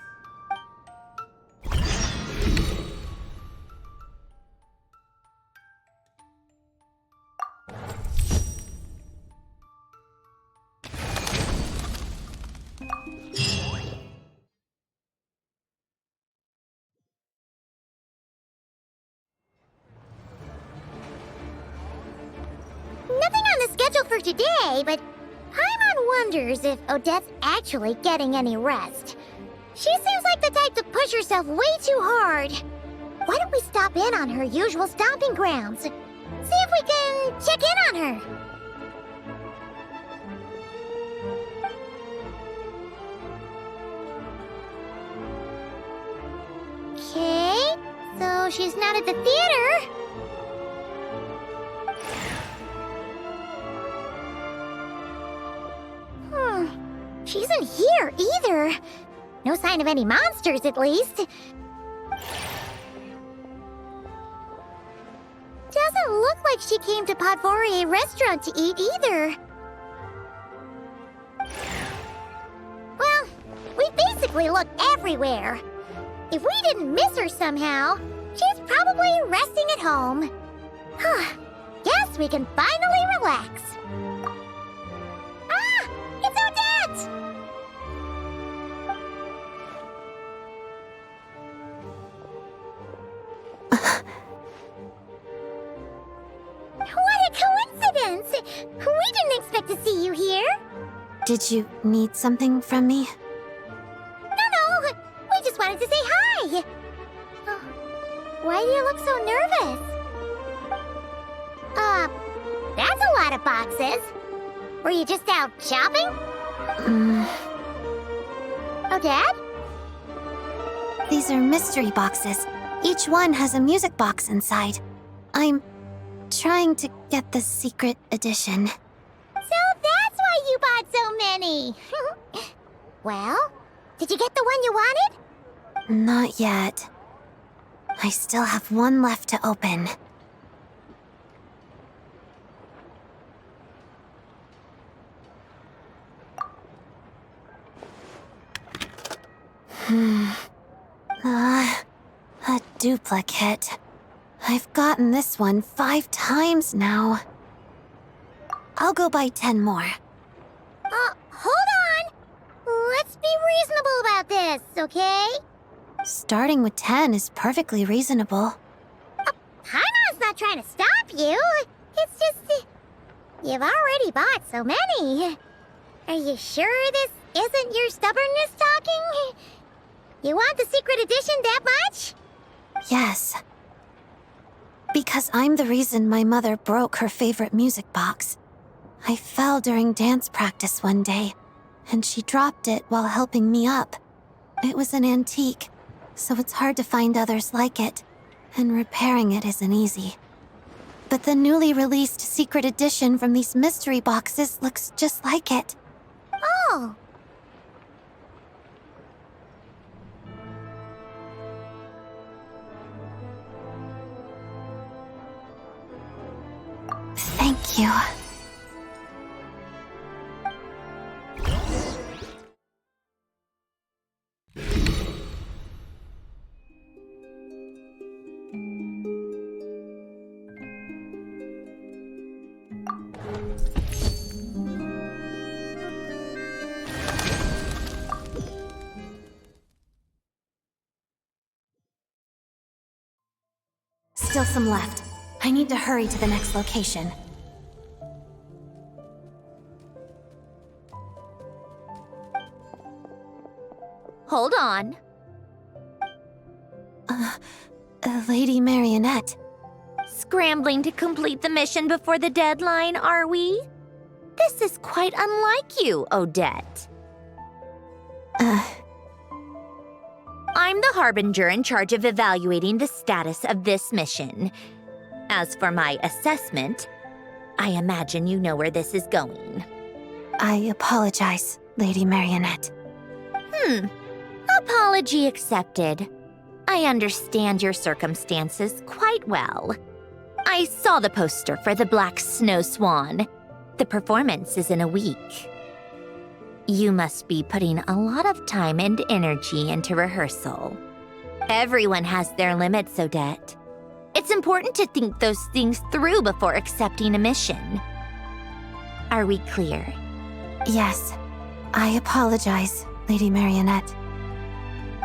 Nothing on the schedule for today, but Paimon wonders if Odette's actually getting any rest. She seems like the type to push herself way too hard. Why don't we stop in on her usual stomping grounds? See if we can check in on her. Okay, so she's not at the theater. She isn't here either. No sign of any monsters, at least. Doesn't look like she came to Podvorier restaurant to eat either. Well, we basically looked everywhere. If we didn't miss her somehow, she's probably resting at home. Guess we can finally relax. Ah! It's Odette! What a coincidence! We didn't expect to see you here. Did you need something from me? No, we just wanted to say hi. Oh, why do you look so nervous? That's a lot of boxes. Were you just out shopping? Oh, Dad? These are mystery boxes. Each one has a music box inside. I'm trying to get the secret edition. So that's why you bought so many. Well, did you get the one you wanted? Not yet. I still have one left to open. A duplicate. I've gotten this one 5 times now. I'll go buy 10 more. Hold on. Let's be reasonable about this, okay? Starting with 10 is perfectly reasonable. Hana's not trying to stop you. It's just... you've already bought so many. Are you sure this isn't your stubbornness talking? You want the secret edition that much? Yes. Because I'm the reason my mother broke her favorite music box. I fell during dance practice one day, and she dropped it while helping me up. It was an antique, so it's hard to find others like it, and repairing it isn't easy. But the newly released secret edition from these mystery boxes looks just like it. Oh! Thank you. Still some left. I need to hurry to the next location. Hold on. Lady Marionette. Scrambling to complete the mission before the deadline, are we? This is quite unlike you, Odette. I'm the Harbinger in charge of evaluating the status of this mission. As for my assessment, I imagine you know where this is going. I apologize, Lady Marionette. Apology accepted. I understand your circumstances quite well. I saw the poster for the Black Snow Swan. The performance is in a week. You must be putting a lot of time and energy into rehearsal. Everyone has their limits, Odette. It's important to think those things through before accepting a mission. Are we clear? Yes. I apologize, Lady Marionette.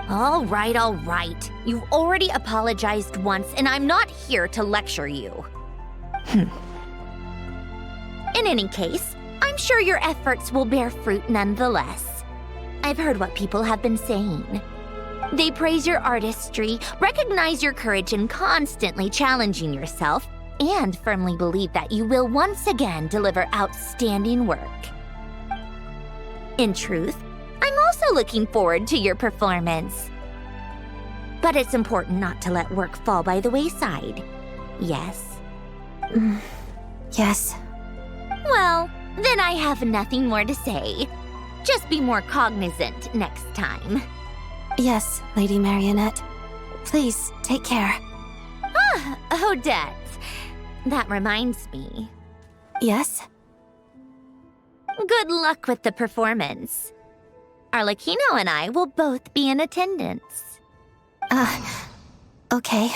All right. You've already apologized once, and I'm not here to lecture you. In any case, I'm sure your efforts will bear fruit nonetheless. I've heard what people have been saying. They praise your artistry, recognize your courage in constantly challenging yourself, and firmly believe that you will once again deliver outstanding work. In truth, I'm also looking forward to your performance. But it's important not to let work fall by the wayside. Yes? Yes. Well, then I have nothing more to say. Just be more cognizant next time. Yes, Lady Marionette. Please, take care. Odette. That reminds me. Yes? Good luck with the performance. Arlecchino and I will both be in attendance. Okay.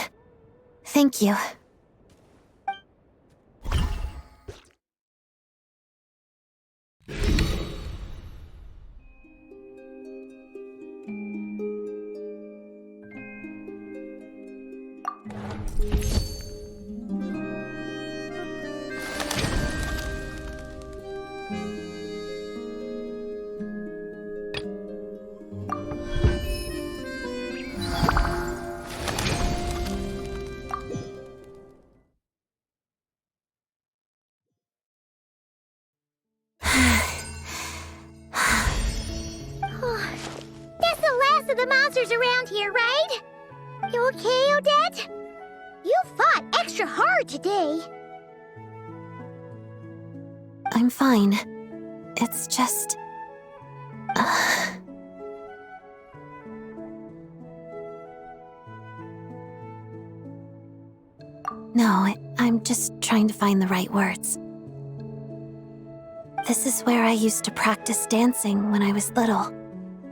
Thank you. That's the last of the monsters around here, right? You okay, Odette? You fought extra hard today. I'm fine. It's just... No, I'm just trying to find the right words. This is where I used to practice dancing when I was little.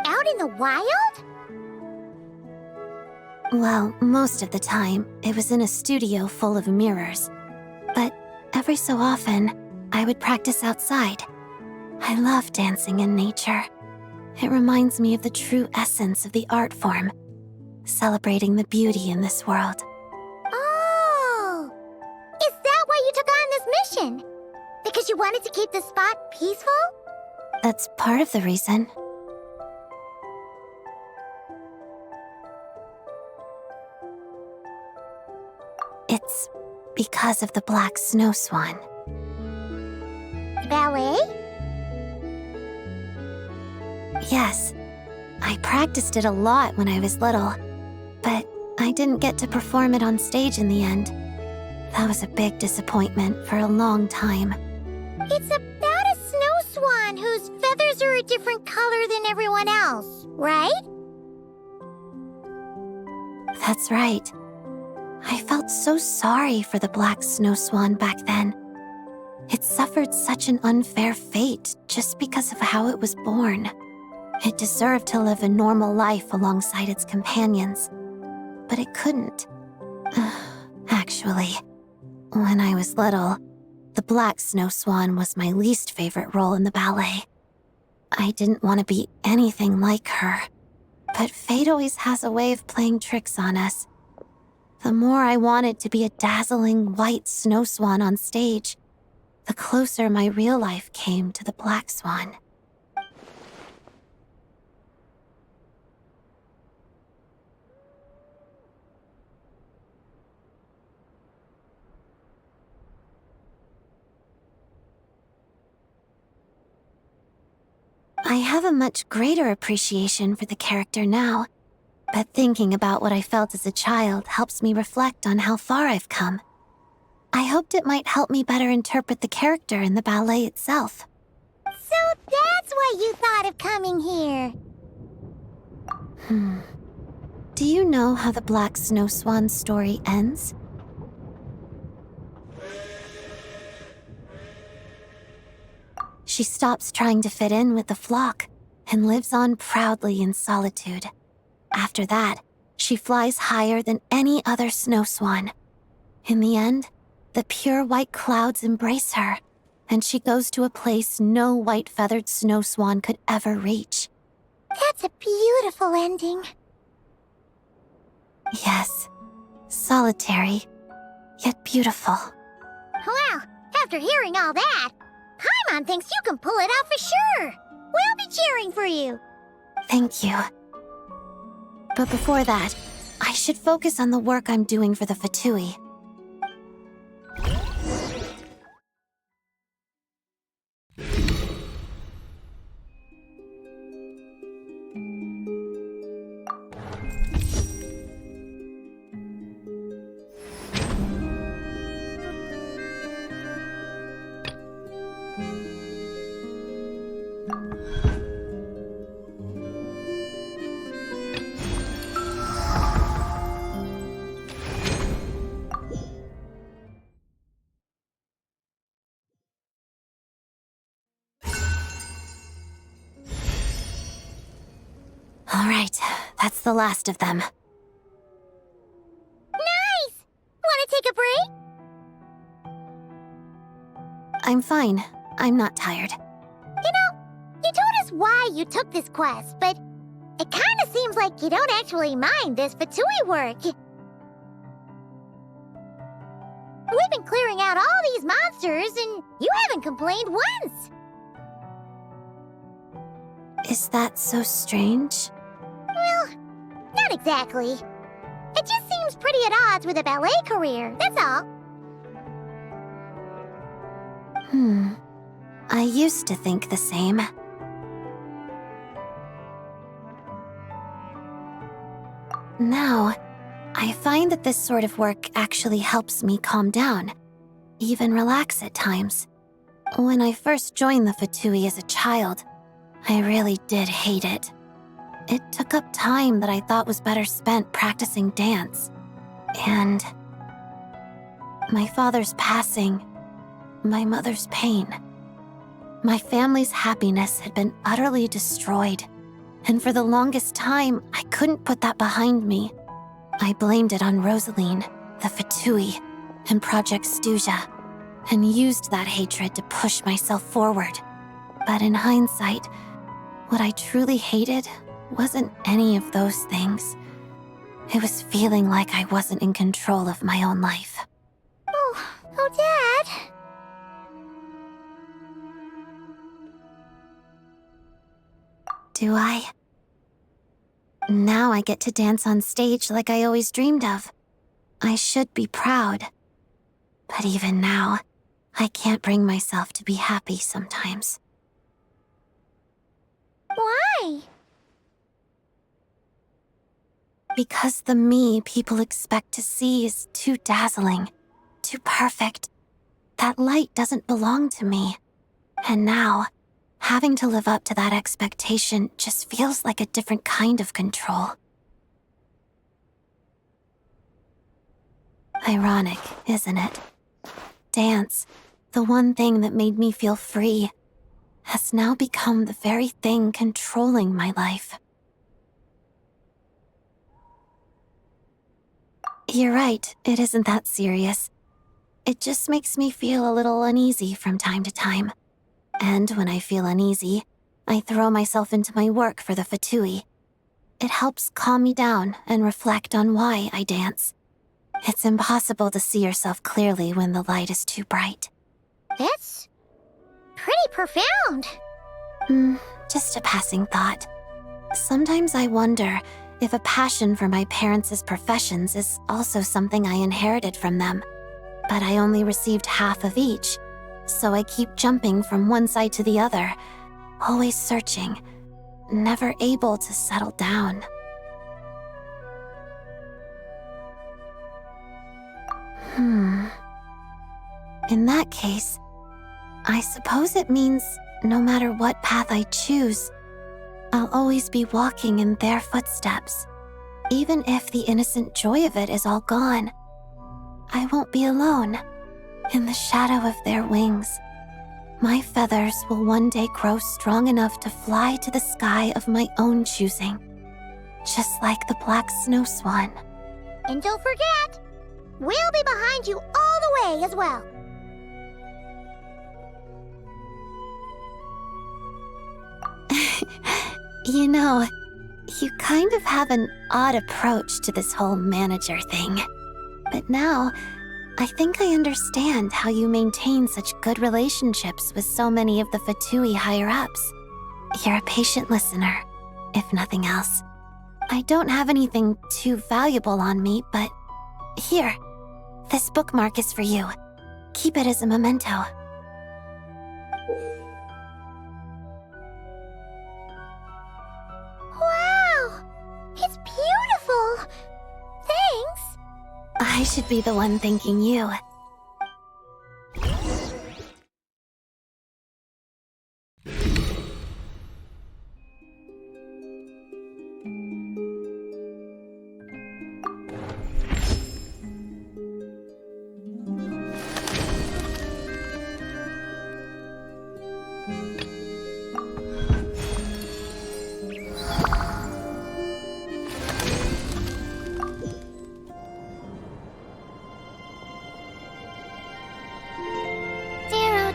Out in the wild? Well, most of the time, it was in a studio full of mirrors. But every so often, I would practice outside. I love dancing in nature. It reminds me of the true essence of the art form, celebrating the beauty in this world. Oh! Is that why you took on this mission? Because you wanted to keep the spot peaceful? That's part of the reason. It's because of the Black Snow Swan. Ballet? Yes, I practiced it a lot when I was little, but I didn't get to perform it on stage in the end. That was a big disappointment for a long time. It's about a snow swan whose feathers are a different color than everyone else, right? That's right. I felt so sorry for the Black Snow Swan back then. It suffered such an unfair fate just because of how it was born. It deserved to live a normal life alongside its companions, but it couldn't. Actually, when I was little, the Black Snow Swan was my least favorite role in the ballet. I didn't want to be anything like her, but fate always has a way of playing tricks on us. The more I wanted to be a dazzling white snow swan on stage, the closer my real life came to the Black Swan. I have a much greater appreciation for the character now, but thinking about what I felt as a child helps me reflect on how far I've come. I hoped it might help me better interpret the character in the ballet itself. So that's why you thought of coming here. Do you know how the Black Snow Swan story ends? She stops trying to fit in with the flock and lives on proudly in solitude. After that, she flies higher than any other snow swan. In the end, the pure white clouds embrace her, and she goes to a place no white-feathered snow swan could ever reach. That's a beautiful ending. Yes, solitary, yet beautiful. Well, after hearing all that, Paimon thinks you can pull it off for sure. We'll be cheering for you. Thank you. But before that, I should focus on the work I'm doing for the Fatui. All right, that's the last of them. take a break? I'm fine. I'm not tired. You know, you told us why you took this quest, but it kind of seems like you don't actually mind this Fatui work. We've been clearing out all these monsters, and you haven't complained once. Is that so strange? Well, not exactly. It just seems pretty at odds with a ballet career, that's all. I used to think the same. Now, I find that this sort of work actually helps me calm down, even relax at times. When I first joined the Fatui as a child, I really did hate it. It took up time that I thought was better spent practicing dance. And my father's passing, my mother's pain. My family's happiness had been utterly destroyed, and for the longest time, I couldn't put that behind me. I blamed it on Rosaline, the Fatui, and Project Snezhnaya, and used that hatred to push myself forward. But in hindsight, what I truly hated wasn't any of those things. It was feeling like I wasn't in control of my own life. Oh, Dad. Do I? Now I get to dance on stage like I always dreamed of. I should be proud. But even now, I can't bring myself to be happy sometimes. Why? Because the me people expect to see is too dazzling, too perfect. That light doesn't belong to me. And now, having to live up to that expectation just feels like a different kind of control. Ironic, isn't it? Dance, the one thing that made me feel free, has now become the very thing controlling my life. You're right, it isn't that serious. It just makes me feel a little uneasy from time to time. And when I feel uneasy, I throw myself into my work for the Fatui. It helps calm me down and reflect on why I dance. It's impossible to see yourself clearly when the light is too bright. That's pretty profound. Just a passing thought. Sometimes I wonder if a passion for my parents' professions is also something I inherited from them. But I only received half of each, so I keep jumping from one side to the other, always searching, never able to settle down. In that case, I suppose it means no matter what path I choose, I'll always be walking in their footsteps. Even if the innocent joy of it is all gone, I won't be alone. In the shadow of their wings, my feathers will one day grow strong enough to fly to the sky of my own choosing, just like the black snow swan. And don't forget, we'll be behind you all the way as well. You know, you kind of have an odd approach to this whole manager thing. But now, I think I understand how you maintain such good relationships with so many of the Fatui higher-ups. You're a patient listener, if nothing else. I don't have anything too valuable on me, but here, this bookmark is for you. Keep it as a memento. Wow! It's beautiful! Thanks! I should be the one thanking you.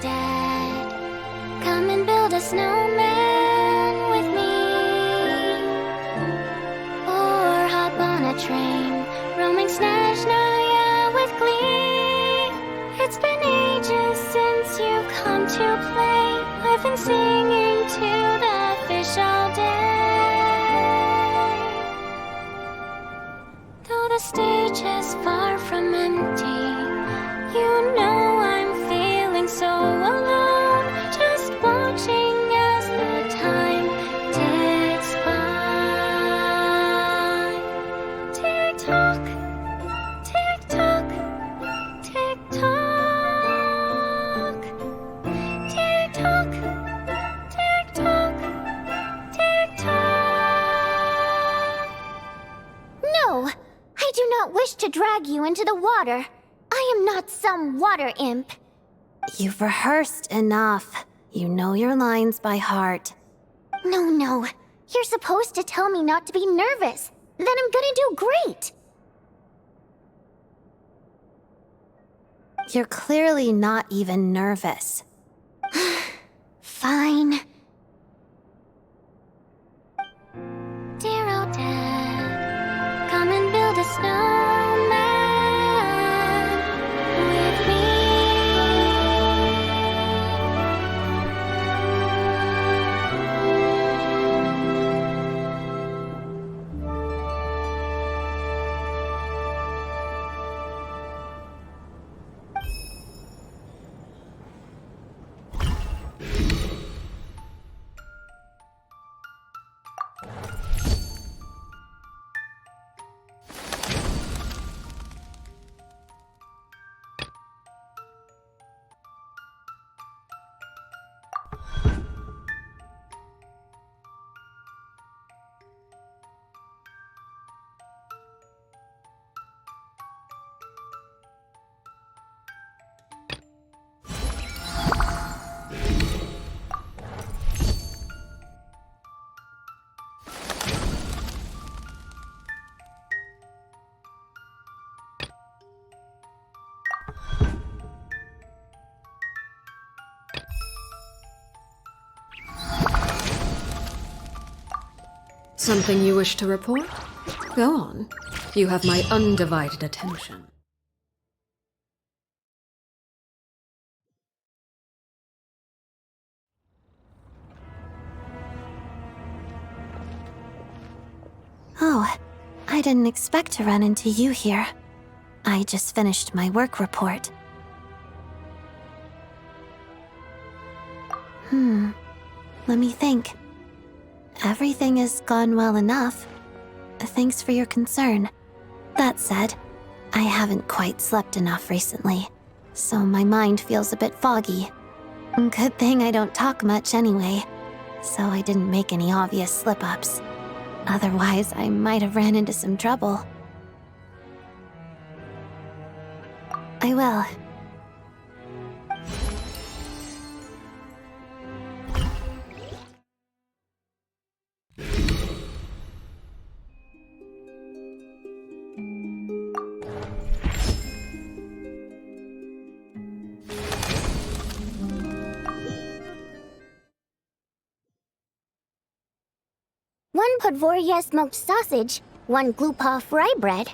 Odette, come and build a snowman with me. Or hop on a train, roaming Snezhnaya with glee. It's been ages since you've come to play. I've been singing to the fish all day. Though the stage is far from empty, you know I'm feeling so alone, just watching as the time ticks by. Tick tock, tick tock, tick tock, tick tock, tick tock, tick tock. No, I do not wish to drag you into the water. I am not some water imp. You've rehearsed enough. You know your lines by heart. No. You're supposed to tell me not to be nervous. Then I'm gonna do great. You're clearly not even nervous. Fine. Dear Odette, come and build a snowman with me. Something you wish to report? Go on. You have my undivided attention. Oh, I didn't expect to run into you here. I just finished my work report. Let me think. Everything has gone well enough. Thanks for your concern. That said, I haven't quite slept enough recently, so my mind feels a bit foggy. Good thing I don't talk much anyway, so I didn't make any obvious slip-ups. Otherwise, I might have ran into some trouble. I will. One Podvorya smoked sausage, 1 Glupov rye bread,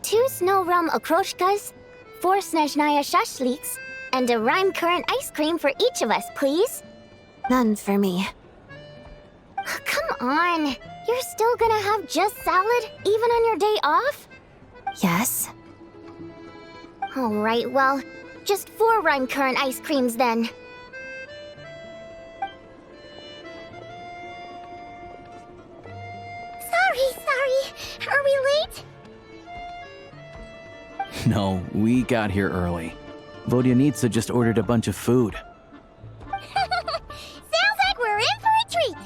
2 Snow Realm okroshkas, 4 Snezhnaya shashliks, and a Rime Current ice cream for each of us, please. None for me. Come on, you're still gonna have just salad, even on your day off? Yes? Alright, well, just 4 Rime Current ice creams then. Sorry. Are we late? No, we got here early. Vodyanitsa just ordered a bunch of food. Sounds like we're in for a treat!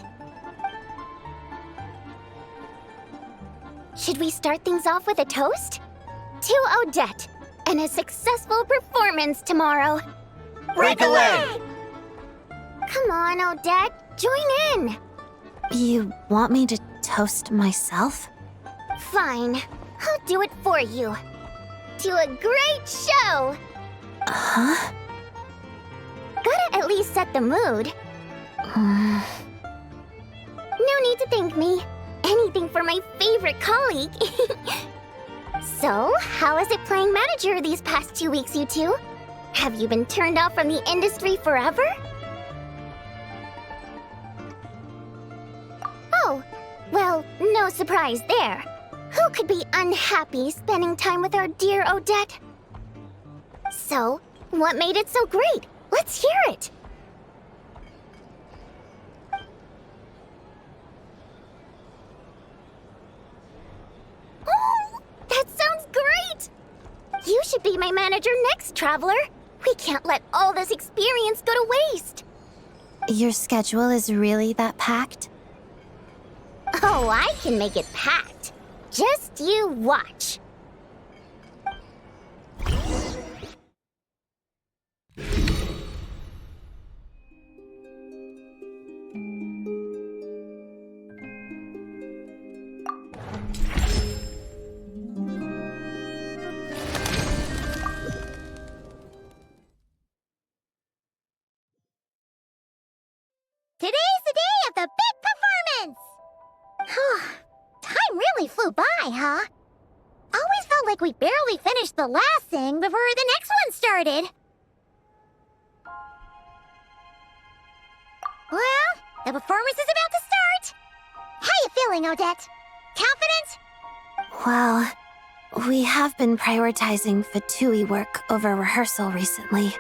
Should we start things off with a toast? To Odette, and a successful performance tomorrow. Break a leg! Come on, Odette, join in! You want me to toast myself? Fine, I'll do it for you. To a great show! Huh? Go the mood. No need to thank me. Anything for my favorite colleague. So, how is it playing manager these past 2 weeks, you two? Have you been turned off from the industry forever? Oh, well, no surprise there. Who could be unhappy spending time with our dear Odette? So, what made it so great? Let's hear it! Oh, that sounds great! You should be my manager next, Traveler. We can't let all this experience go to waste. Your schedule is really that packed? Oh, I can make it packed. Just you watch. Today's the day of the big performance! Time really flew by, huh? Always felt like we barely finished the last thing before the next one started. Well, the performance is about to start. How you feeling, Odette? Confident? Well, we have been prioritizing Fatui work over rehearsal recently.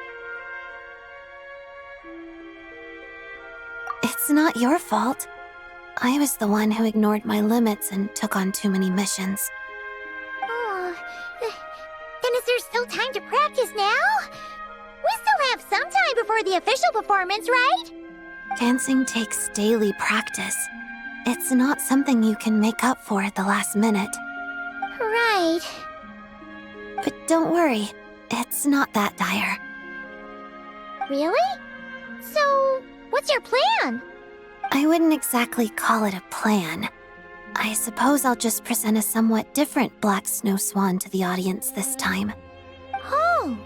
It's not your fault. I was the one who ignored my limits and took on too many missions. Oh, then is there still time to practice now? We still have some time before the official performance, right? Dancing takes daily practice. It's not something you can make up for at the last minute. Right. But don't worry, it's not that dire. Really? So, what's your plan? I wouldn't exactly call it a plan. I suppose I'll just present a somewhat different Black Snow Swan to the audience this time. Oh.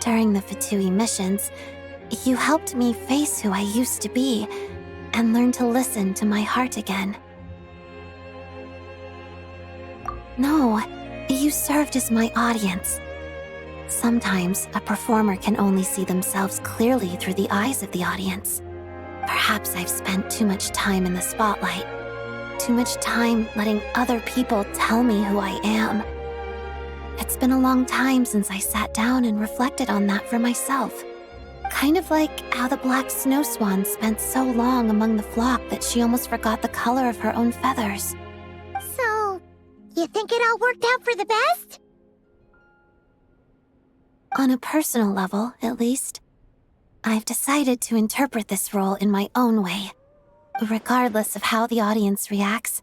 During the Fatui missions, you helped me face who I used to be and learn to listen to my heart again. No, you served as my audience. Sometimes a performer can only see themselves clearly through the eyes of the audience. Perhaps I've spent too much time in the spotlight. Too much time letting other people tell me who I am. It's been a long time since I sat down and reflected on that for myself. Kind of like how the Black Snow Swan spent so long among the flock that she almost forgot the color of her own feathers. So, you think it all worked out for the best? On a personal level, at least. I've decided to interpret this role in my own way. Regardless of how the audience reacts,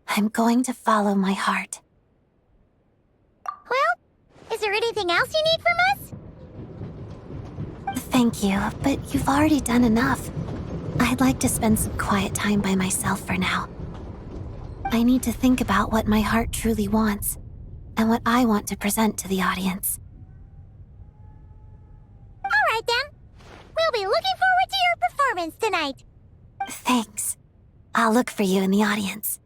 I'm going to follow my heart. Well, is there anything else you need from us? Thank you, but you've already done enough. I'd like to spend some quiet time by myself for now. I need to think about what my heart truly wants, and what I want to present to the audience. All right then. We'll be looking forward to your performance tonight. Thanks. I'll look for you in the audience.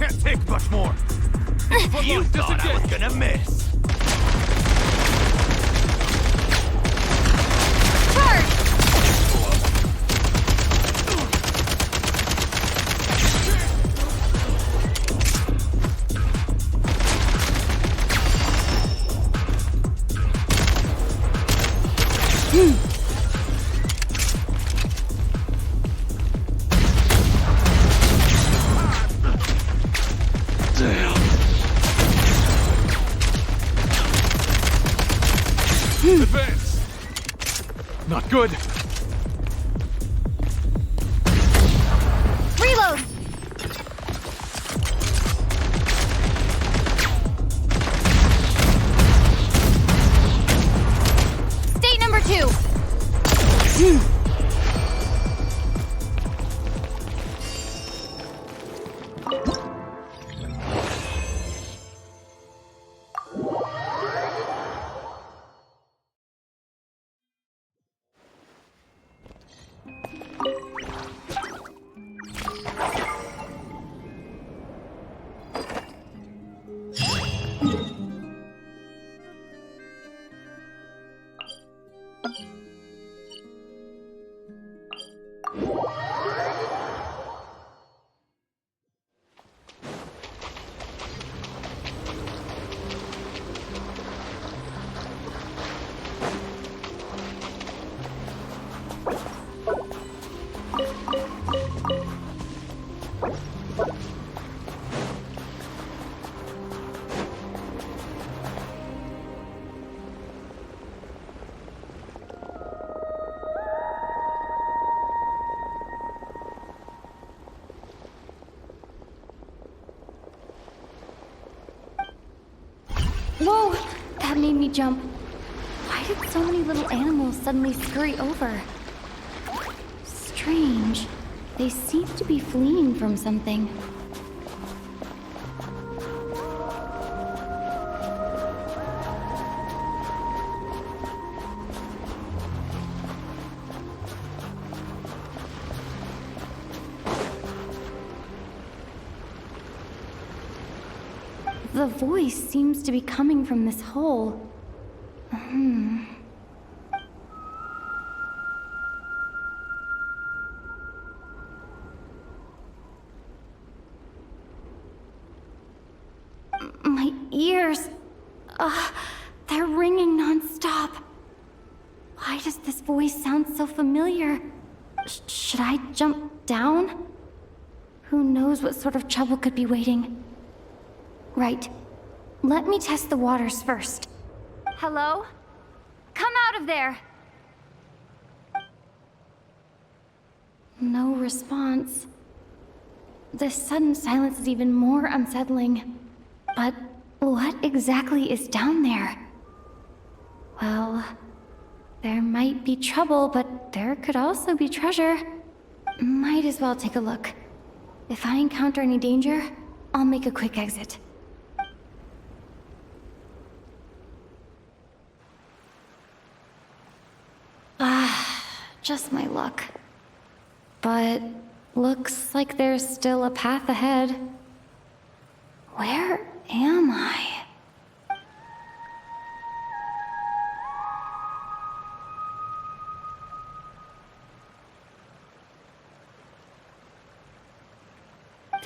Can't take much more. You thought I was gonna miss. Advance! Not good. Reload! State number 2. Whoa! That made me jump. Why did so many little animals suddenly scurry over? Strange. They seem to be fleeing from something. The voice seems to be coming from this hole. My ears... they're ringing non-stop. Why does this voice sound so familiar? Should I jump down? Who knows what sort of trouble could be waiting? Right. Let me test the waters first. Hello? Come out of there! No response. This sudden silence is even more unsettling. But what exactly is down there? Well, there might be trouble, but there could also be treasure. Might as well take a look. If I encounter any danger, I'll make a quick exit. Just my luck. But looks like there's still a path ahead. Where am I?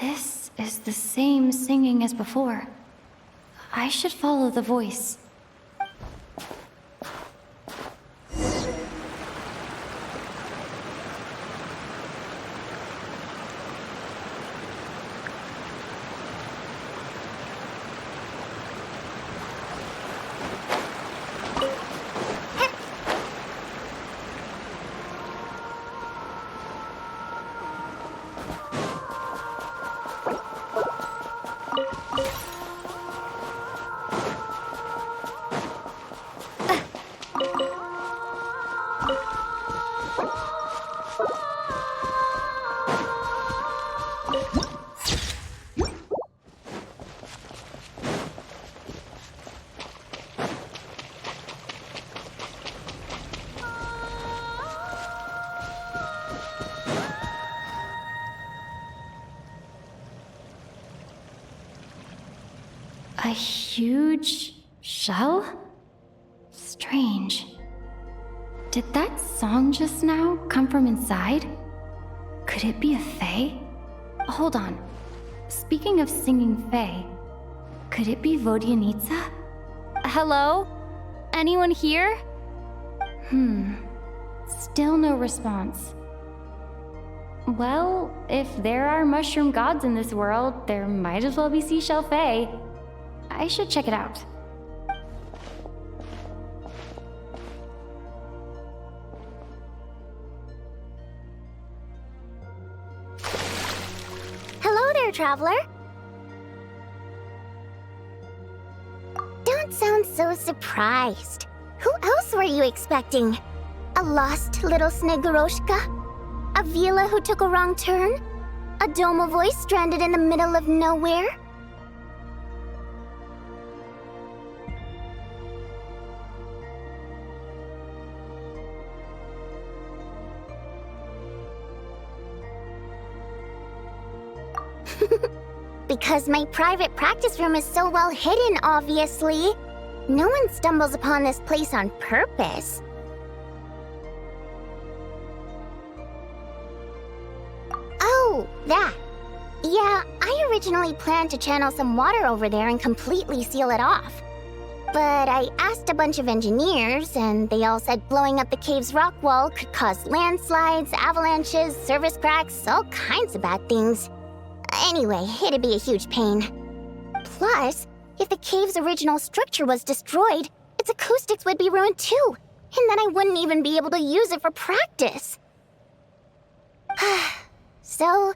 This is the same singing as before. I should follow the voice. A huge shell? Strange. Did that song just now come from inside? Could it be a fae? Hold on. Speaking of singing fae, could it be Vodyanitsa? Hello? Anyone here? Still no response. Well, if there are mushroom gods in this world, there might as well be seashell fae. I should check it out. Hello there, traveler. Don't sound so surprised. Who else were you expecting? A lost little Snegoroshka? A Vila who took a wrong turn? A Domovoy stranded in the middle of nowhere? Because my private practice room is so well hidden, obviously. No one stumbles upon this place on purpose. Oh, that. Yeah, I originally planned to channel some water over there and completely seal it off. But I asked a bunch of engineers, and they all said blowing up the cave's rock wall could cause landslides, avalanches, surface cracks, all kinds of bad things. Anyway, it'd be a huge pain. Plus, if the cave's original structure was destroyed, its acoustics would be ruined too, and then I wouldn't even be able to use it for practice. So,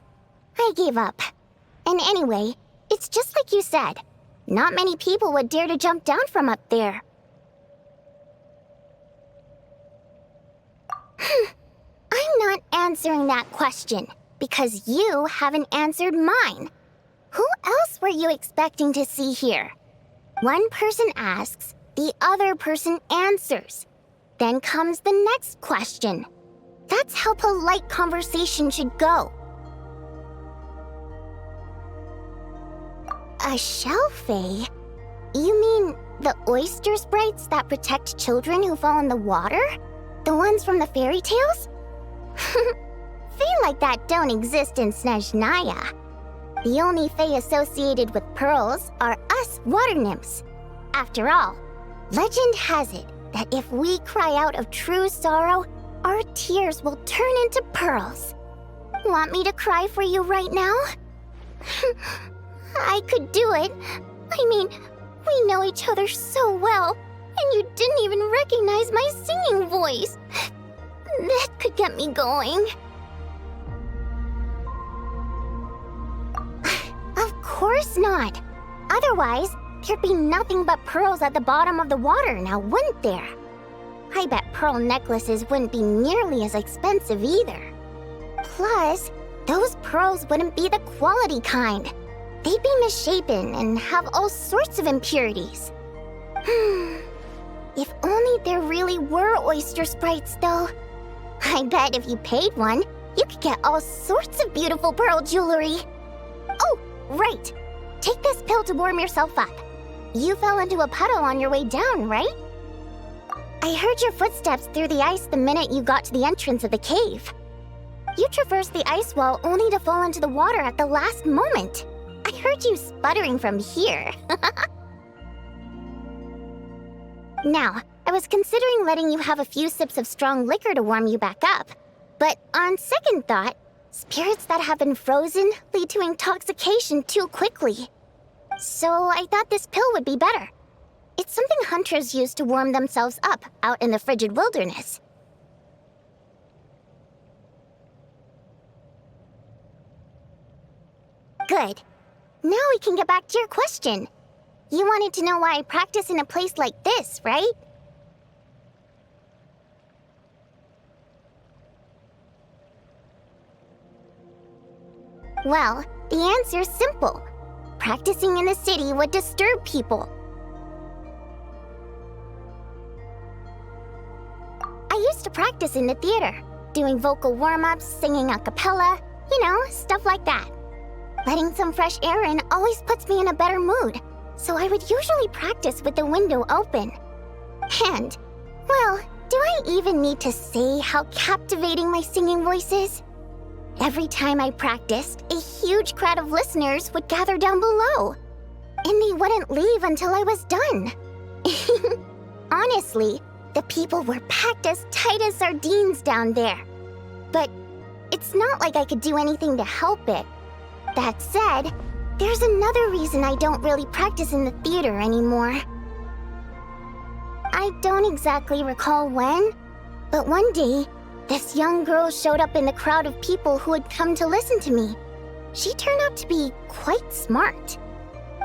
I gave up. And anyway, it's just like you said. Not many people would dare to jump down from up there. I'm not answering that question, because you haven't answered mine. Who else were you expecting to see here? One person asks, the other person answers. Then comes the next question. That's how polite conversation should go. A shell fae? You mean the oyster sprites that protect children who fall in the water? The ones from the fairy tales? Fae like that don't exist in Snezhnaya. The only fae associated with pearls are us water nymphs. After all, legend has it that if we cry out of true sorrow, our tears will turn into pearls. Want me to cry for you right now? I could do it. I mean, we know each other so well, and you didn't even recognize my singing voice. That could get me going. Of course not. Otherwise, there'd be nothing but pearls at the bottom of the water now, wouldn't there? I bet pearl necklaces wouldn't be nearly as expensive either. Plus, those pearls wouldn't be the quality kind. They'd be misshapen and have all sorts of impurities. If only there really were oyster sprites, though. I bet if you paid one, you could get all sorts of beautiful pearl jewelry. Oh, right. Take this pill to warm yourself up. You fell into a puddle on your way down, right? I heard your footsteps through the ice the minute you got to the entrance of the cave. You traversed the ice wall only to fall into the water at the last moment. I heard you sputtering from here. Now, I was considering letting you have a few sips of strong liquor to warm you back up. But on second thought, spirits that have been frozen lead to intoxication too quickly. So I thought this pill would be better. It's something hunters use to warm themselves up out in the frigid wilderness. Good. Now we can get back to your question. You wanted to know why I practice in a place like this, right? Well, the answer's simple. Practicing in the city would disturb people. I used to practice in the theater, doing vocal warm-ups, singing a cappella, you know, stuff like that. Letting some fresh air in always puts me in a better mood, so I would usually practice with the window open. And, well, do I even need to say how captivating my singing voice is? Every time I practiced, a huge crowd of listeners would gather down below, and they wouldn't leave until I was done. Honestly, the people were packed as tight as sardines down there. But it's not like I could do anything to help it. That said, there's another reason I don't really practice in the theater anymore. I don't exactly recall when, but one day, this young girl showed up in the crowd of people who had come to listen to me. She turned out to be quite smart.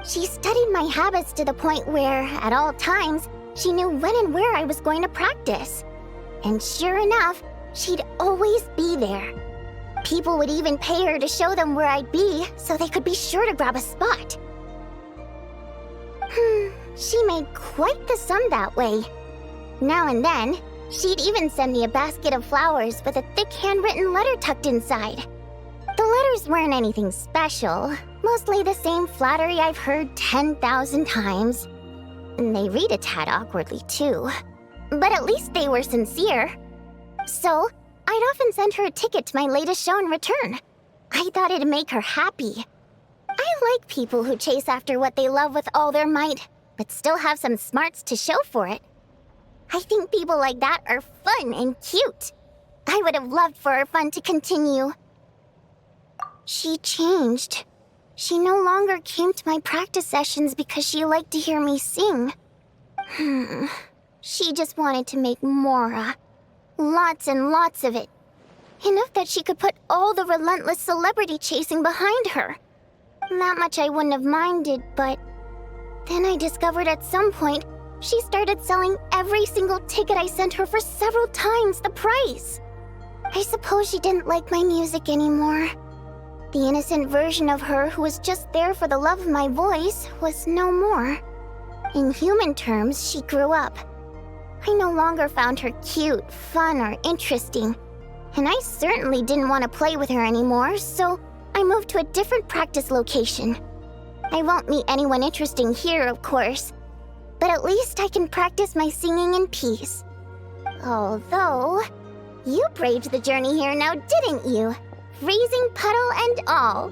She studied my habits to the point where, at all times, she knew when and where I was going to practice. And sure enough, she'd always be there. People would even pay her to show them where I'd be so they could be sure to grab a spot. She made quite the sum that way. Now and then, she'd even send me a basket of flowers with a thick handwritten letter tucked inside. The letters weren't anything special, mostly the same flattery I've heard 10,000 times. They read a tad awkwardly too, but at least they were sincere. So, I'd often send her a ticket to my latest show in return. I thought it'd make her happy. I like people who chase after what they love with all their might, but still have some smarts to show for it. I think people like that are fun and cute. I would have loved for our fun to continue. She changed. She no longer came to my practice sessions because she liked to hear me sing. She just wanted to make Mora. Lots and lots of it. Enough that she could put all the relentless celebrity chasing behind her. That much I wouldn't have minded, but then I discovered at some point she started selling every single ticket I sent her for several times the price. I suppose she didn't like my music anymore. The innocent version of her who was just there for the love of my voice was no more. In human terms, she grew up. I no longer found her cute, fun, or interesting. And I certainly didn't want to play with her anymore, so I moved to a different practice location. I won't meet anyone interesting here, of course, but at least I can practice my singing in peace. Although, you braved the journey here now, didn't you? Freezing puddle and all.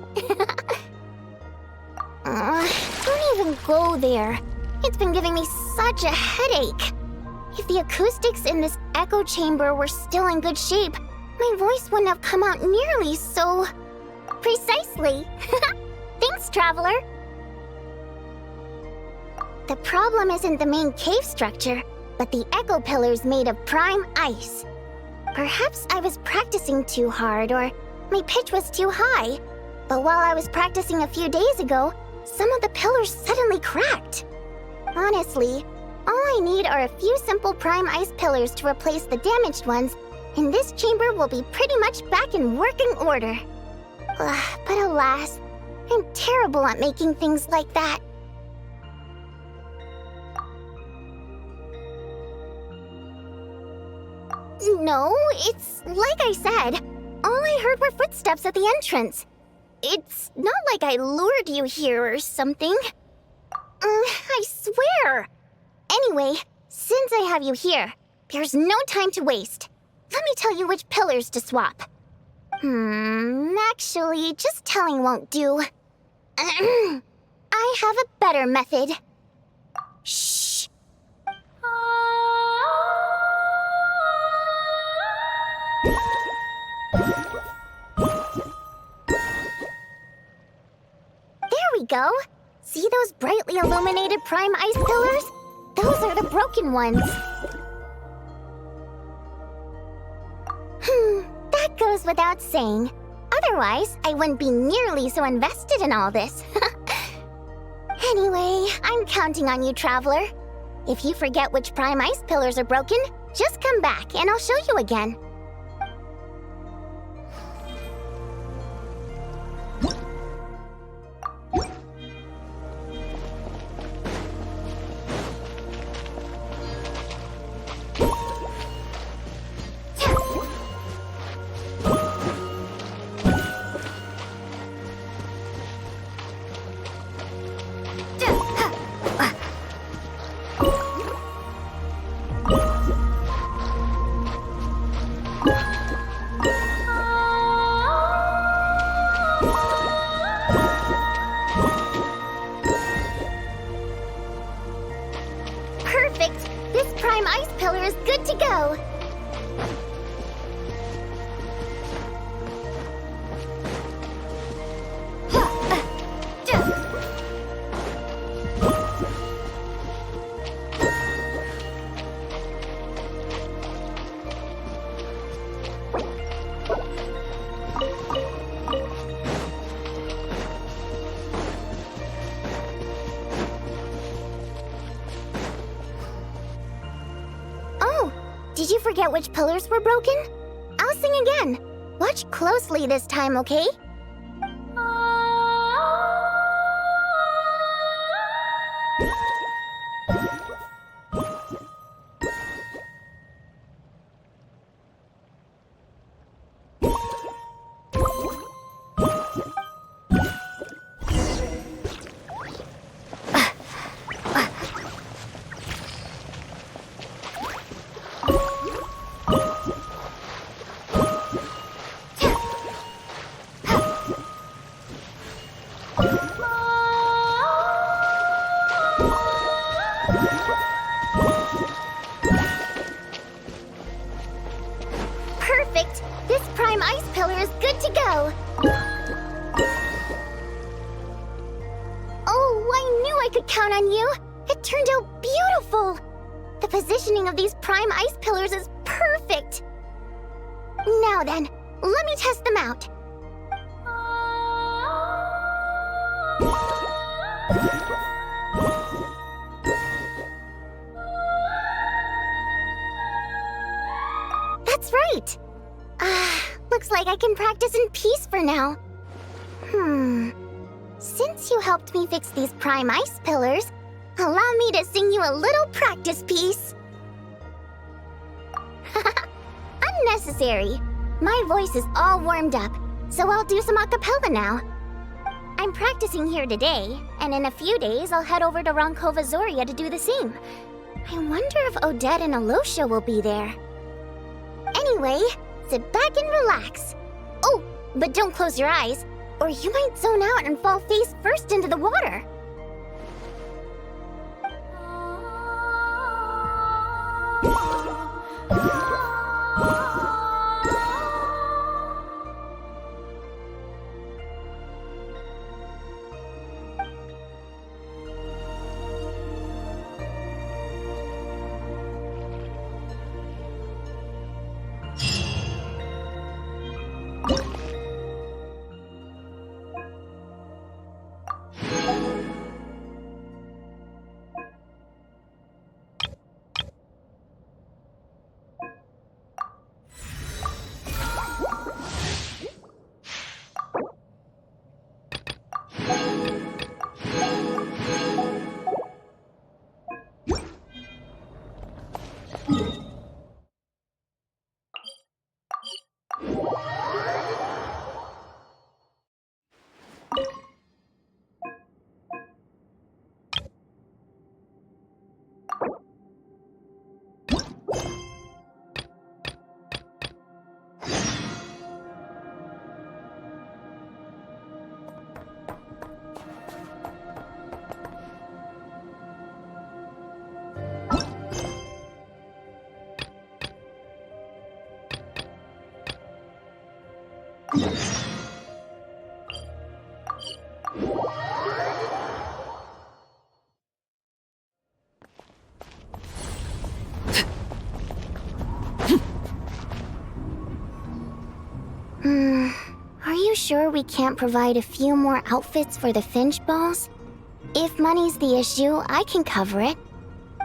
Don't even go there. It's been giving me such a headache. If the acoustics in this echo chamber were still in good shape, my voice wouldn't have come out nearly so... Precisely. Thanks, Traveler. The problem isn't the main cave structure, but the echo pillars made of prime ice. Perhaps I was practicing too hard, or my pitch was too high. But while I was practicing a few days ago, some of the pillars suddenly cracked. Honestly, all I need are a few simple prime ice pillars to replace the damaged ones, and this chamber will be pretty much back in working order. But alas, I'm terrible at making things like that. No, it's like I said. All I heard were footsteps at the entrance. It's not like I lured you here or something. I swear. Anyway, since I have you here, there's no time to waste. Let me tell you which pillars to swap. Actually, just telling won't do. I have a better method. Shh. There we go. See those brightly illuminated prime ice pillars? Those are the broken ones. That goes without saying. Otherwise, I wouldn't be nearly so invested in all this. Anyway, I'm counting on you, Traveler. If you forget which prime ice pillars are broken, just come back and I'll show you again. Perfect! This prime ice pillar is good to go! Did you forget which pillars were broken? I'll sing again. Watch closely this time, okay? Perfect! This prime ice pillar is good to go! Oh, I knew I could count on you! It turned out beautiful! The positioning of these prime ice pillars is perfect! Now then, let me test them out. That's right! Looks like I can practice in peace for now. Since you helped me fix these prime ice pillars, allow me to sing you a little practice piece. Unnecessary. My voice is all warmed up, so I'll do some a cappella now. I'm practicing here today, and in a few days I'll head over to Ronkova Zoria to do the same. I wonder if Odette and Alosha will be there. Anyway, sit back and relax. Oh, but don't close your eyes, or you might zone out and fall face first into the water. Are you sure we can't provide a few more outfits for the Finch balls? If money's the issue, I can cover it.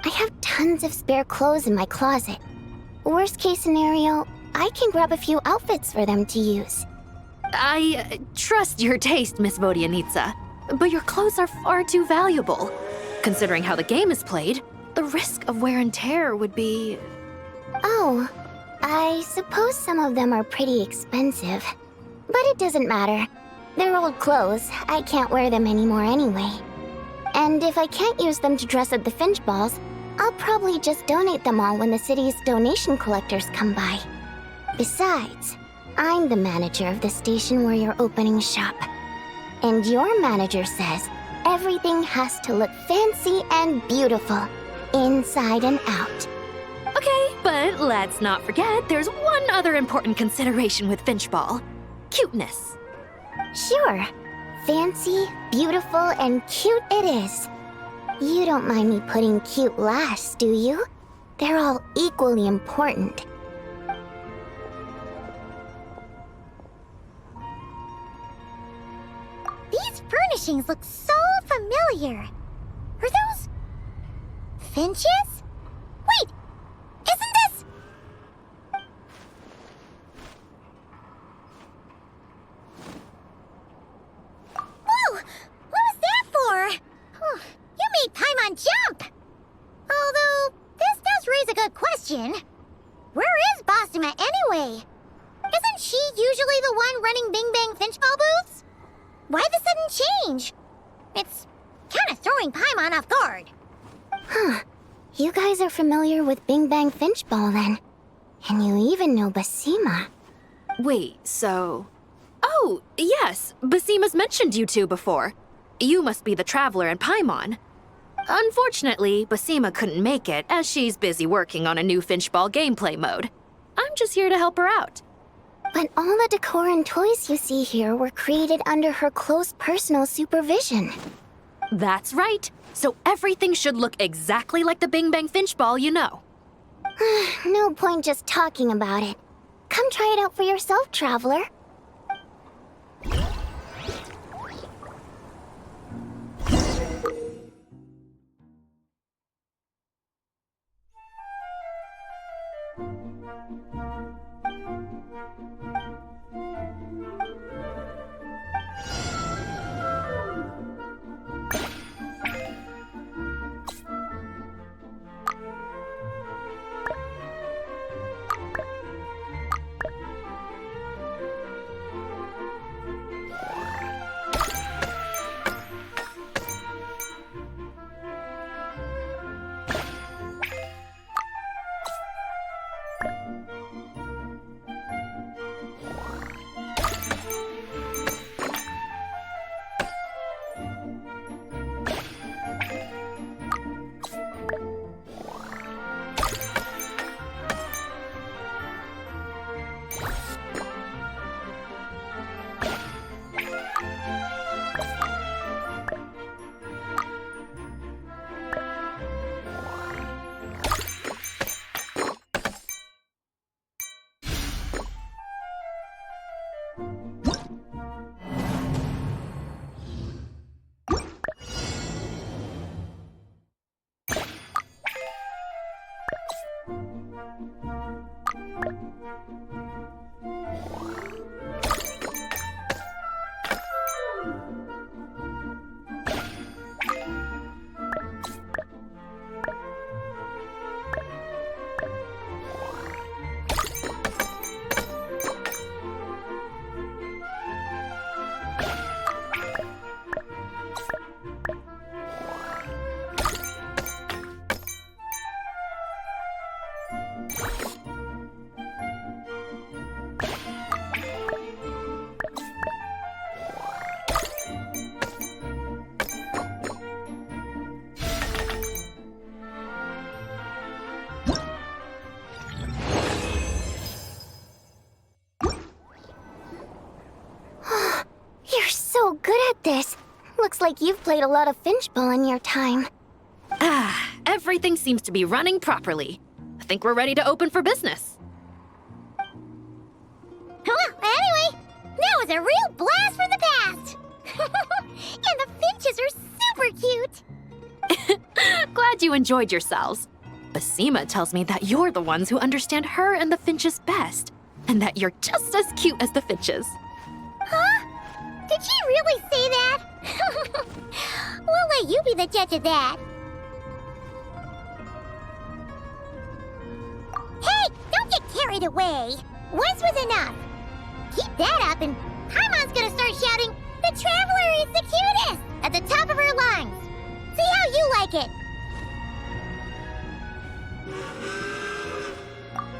I have tons of spare clothes in my closet. Worst case scenario, I can grab a few outfits for them to use. I trust your taste, Miss Vodianitsa, but your clothes are far too valuable. Considering how the game is played, the risk of wear and tear would be... Oh, I suppose some of them are pretty expensive. But it doesn't matter. They're old clothes. I can't wear them anymore anyway. And if I can't use them to dress at the Finch balls, I'll probably just donate them all when the city's donation collectors come by. Besides, I'm the manager of the station where you're opening shop. And your manager says everything has to look fancy and beautiful. inside and out. Okay, but let's not forget there's one other important consideration with Finchball. Cuteness. Sure. Fancy, beautiful, and cute it is. You don't mind me putting cute last, do you? They're all equally important. These furnishings look so familiar. Are those finches? Wait, isn't this? Whoa! What was that for? Oh, you made Paimon jump! Although, this does raise a good question. Where is Basuma anyway? Isn't she usually the one running Bing Bang Finchball booths? Why the sudden change? It's kind of throwing Paimon off guard. Huh. You guys are familiar with Bing Bang Finchball then. And you even know Basima. Wait, so... Oh, yes, Basima's mentioned you two before. You must be the Traveler and Paimon. Unfortunately, Basima couldn't make it as she's busy working on a new Finchball gameplay mode. I'm just here to help her out. But all the decor and toys you see here were created under her close personal supervision. That's right. So everything should look exactly like the Bing Bang Finchball you know. No point just talking about it. Come try it out for yourself, Traveler. This looks like you've played a lot of Finchball in your time. Everything seems to be running properly. I think we're ready to open for business. Well, anyway, that was a real blast from the past. And the finches are super cute. Glad you enjoyed yourselves. Basima tells me that you're the ones who understand her and the finches best, and that you're just as cute as the finches. Huh? Did she really say that? We'll let you be the judge of that. Hey, don't get carried away. Once was enough. Keep that up and Paimon's gonna start shouting, "The Traveler is the cutest!" at the top of her lungs. See how you like it.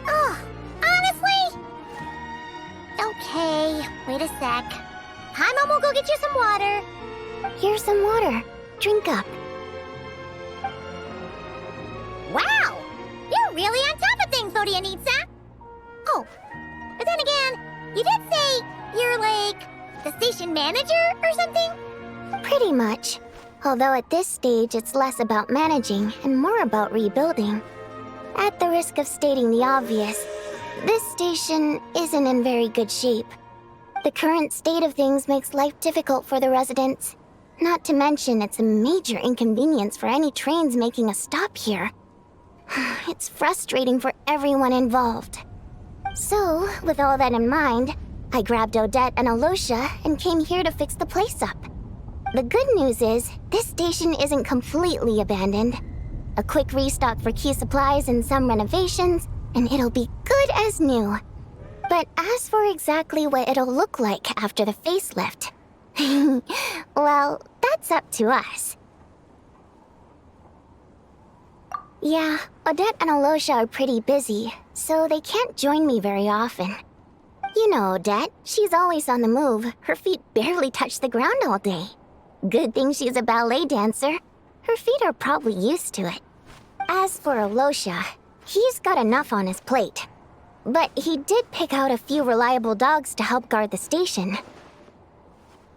Oh, honestly? Okay, wait a sec. Paimon will go get you some water. Here's some water. Drink up. Vodianitsa. Oh, but then again, you did say you're like the station manager or something? Pretty much. Although at this stage, it's less about managing and more about rebuilding. At the risk of stating the obvious, this station isn't in very good shape. The current state of things makes life difficult for the residents. Not to mention, it's a major inconvenience for any trains making a stop here. It's frustrating for everyone involved. So, with all that in mind, I grabbed Odette and Alosha and came here to fix the place up. The good news is, this station isn't completely abandoned. A quick restock for key supplies and some renovations, and it'll be good as new. But as for exactly what it'll look like after the facelift, well, that's up to us. Yeah, Odette and Alosha are pretty busy, so they can't join me very often. You know Odette, she's always on the move. Her feet barely touch the ground all day. Good thing she's a ballet dancer. Her feet are probably used to it. As for Alosha, he's got enough on his plate. But he did pick out a few reliable dogs to help guard the station.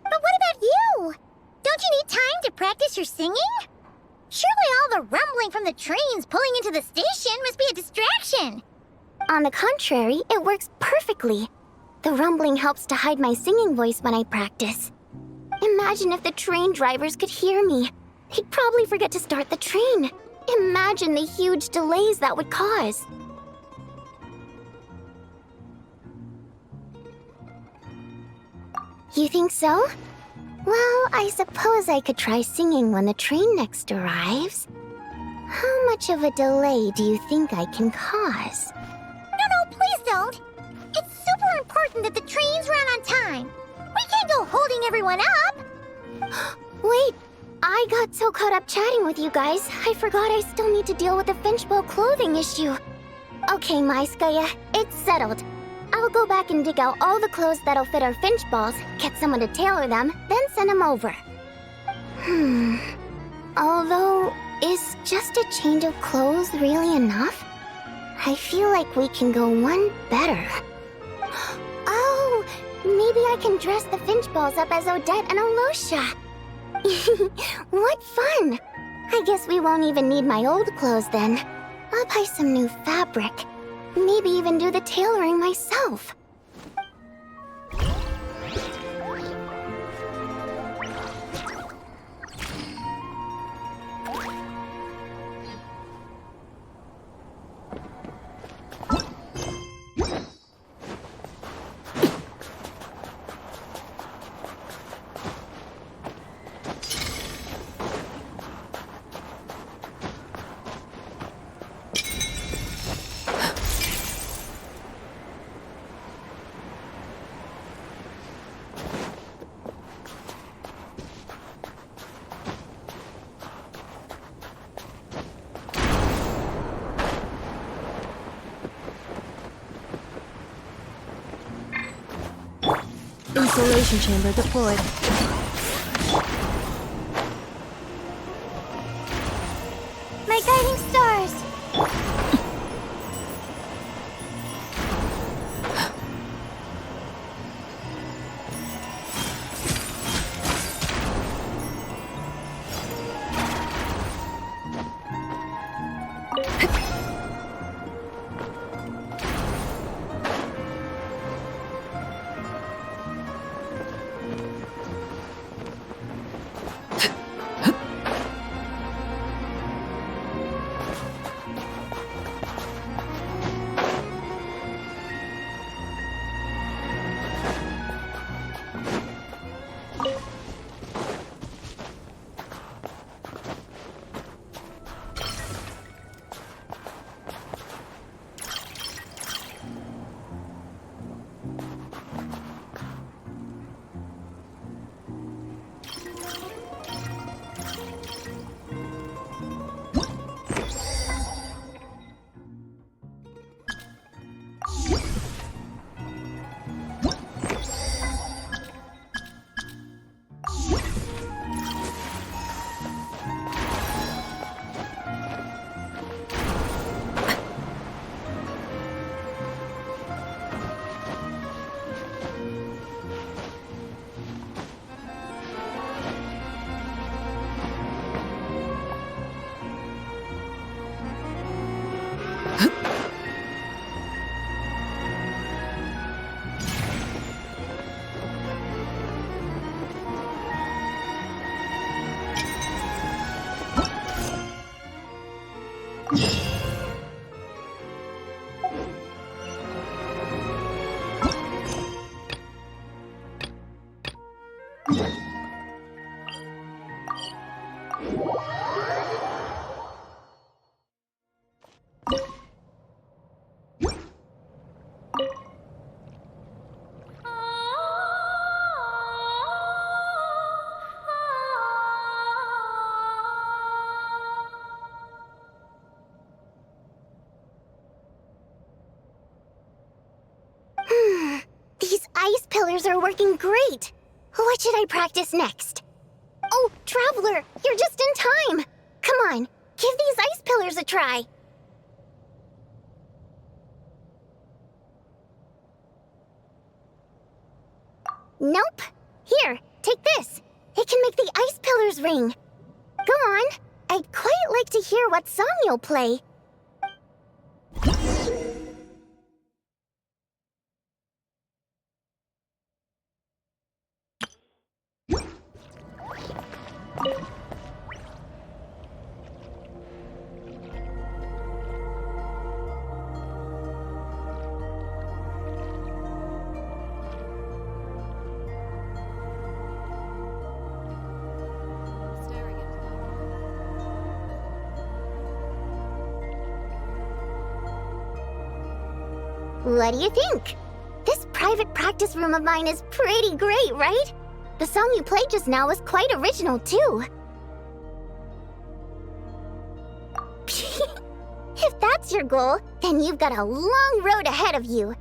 But what about you? Don't you need time to practice your singing? Surely all the rumbling from the trains pulling into the station must be a distraction. On the contrary, it works perfectly. The rumbling helps to hide my singing voice when I practice. Imagine if the train drivers could hear me. They'd probably forget to start the train. Imagine the huge delays that would cause. You think so? Well, I suppose I could try singing when the train next arrives. How much of a delay do you think I can cause? No, please don't. It's super important that the trains run on time. We can't go holding everyone up. Wait, I got so caught up chatting with you guys, I forgot I still need to deal with the Finchbow clothing issue. Okay, Maiskaya, it's settled. I'll go back and dig out all the clothes that'll fit our Finch balls, get someone to tailor them, then send them over. Although, is just a change of clothes really enough? I feel like we can go one better. Oh, maybe I can dress the Finch balls up as Odette and Alosha. What fun! I guess we won't even need my old clothes then. I'll buy some new fabric. Maybe even do the tailoring myself. Insulation chamber deployed. My guiding stars! These ice pillars are working great. What should I practice next? Oh, Traveler, you're just in time. Come on, give these ice pillars a try. Nope. Here, take this. It can make the ice pillars ring. Go on. I'd quite like to hear what song you'll play. What do you think? This private practice room of mine is pretty great, right? The song you played just now was quite original, too. If that's your goal, then you've got a long road ahead of you.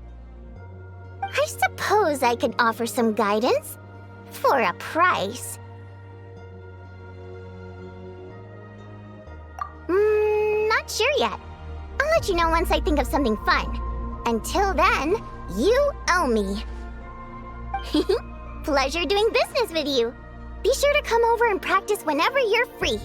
I suppose I could offer some guidance for a price. Not sure yet. I'll let you know once I think of something fun. Until then, you owe me. Pleasure doing business with you. Be sure to come over and practice whenever you're free.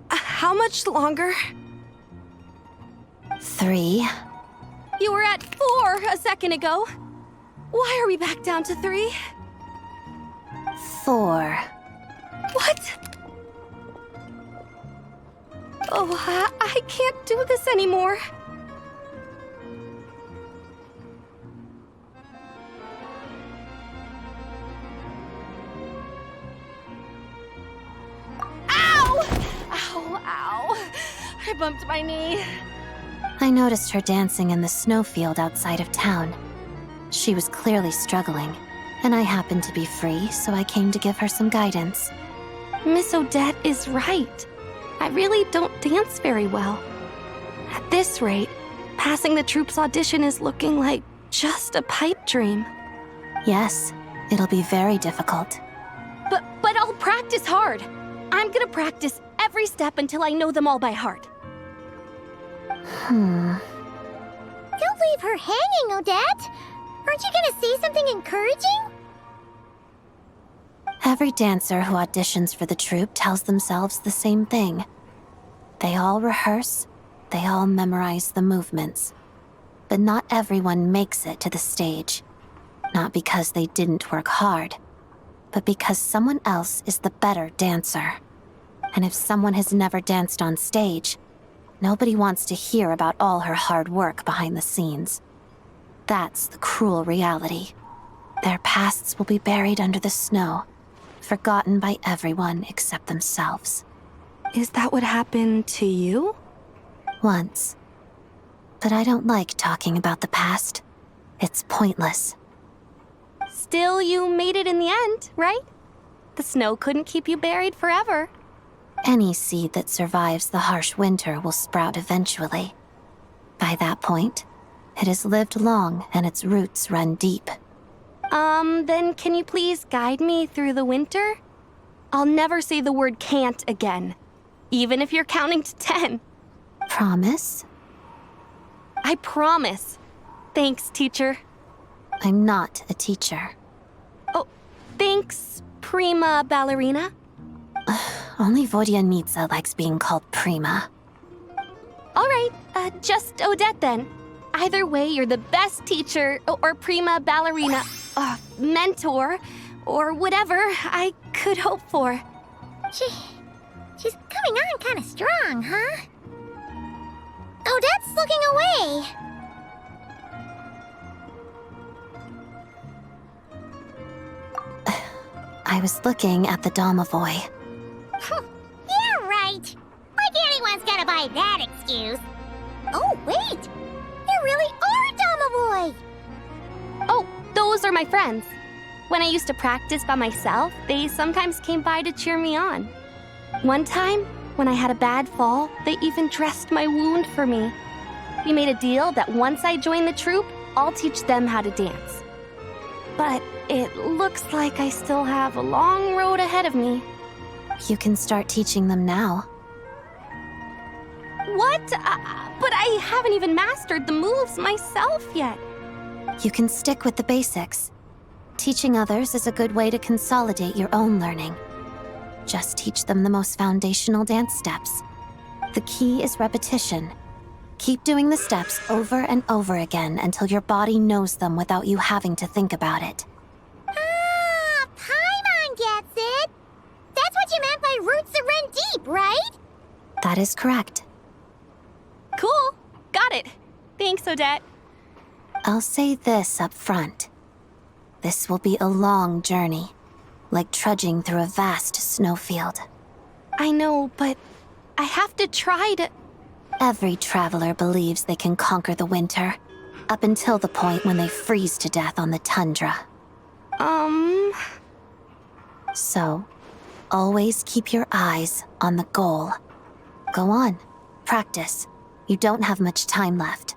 How much longer? 3. You were at 4 a second ago. Why are we back down to 3? 4. What? Oh, I can't do this anymore. Ow! I bumped my knee. I noticed her dancing in the snowfield outside of town. She was clearly struggling, and I happened to be free, so I came to give her some guidance. Miss Odette is right. I really don't dance very well. At this rate, passing the troup's audition is looking like just a pipe dream. Yes, it'll be very difficult. But I'll practice hard. I'm gonna practice every step until I know them all by heart. Don't leave her hanging, Odette! Aren't you gonna say something encouraging? Every dancer who auditions for the troupe tells themselves the same thing. They all rehearse, they all memorize the movements. But not everyone makes it to the stage. Not because they didn't work hard, but because someone else is the better dancer. And if someone has never danced on stage, nobody wants to hear about all her hard work behind the scenes. That's the cruel reality. Their pasts will be buried under the snow, forgotten by everyone except themselves. Is that what happened to you? Once. But I don't like talking about the past. It's pointless. Still, you made it in the end, right? The snow couldn't keep you buried forever. Any seed that survives the harsh winter will sprout eventually. By that point, it has lived long and its roots run deep. Then can you please guide me through the winter? I'll never say the word can't again, even if you're counting to 10. Promise? I promise. Thanks, teacher. I'm not a teacher. Oh, thanks, prima ballerina. Only Vodyanitsa likes being called prima. All right, just Odette then. Either way, you're the best teacher or prima ballerina, mentor, or whatever I could hope for. She's coming on kind of strong, huh? Odette's looking away. I was looking at the domovoi. Yeah, right. Like anyone's gonna buy that excuse. Oh, wait. There really are domovoi. Oh, those are my friends. When I used to practice by myself, they sometimes came by to cheer me on. One time, when I had a bad fall, they even dressed my wound for me. We made a deal that once I join the troupe, I'll teach them how to dance. But it looks like I still have a long road ahead of me. You can start teaching them now. What? But I haven't even mastered the moves myself yet. You can stick with the basics. Teaching others is a good way to consolidate your own learning. Just teach them the most foundational dance steps. The key is repetition. Keep doing the steps over and over again until your body knows them without you having to think about it. Ah, Paimon gets it. That's what you meant by roots that run deep, right? That is correct. Cool. Got it. Thanks, Odette. I'll say this up front. This will be a long journey, like trudging through a vast snowfield. I know, but I have to try to... Every traveler believes they can conquer the winter, up until the point when they freeze to death on the tundra. So, always keep your eyes on the goal. Go on, practice. You don't have much time left.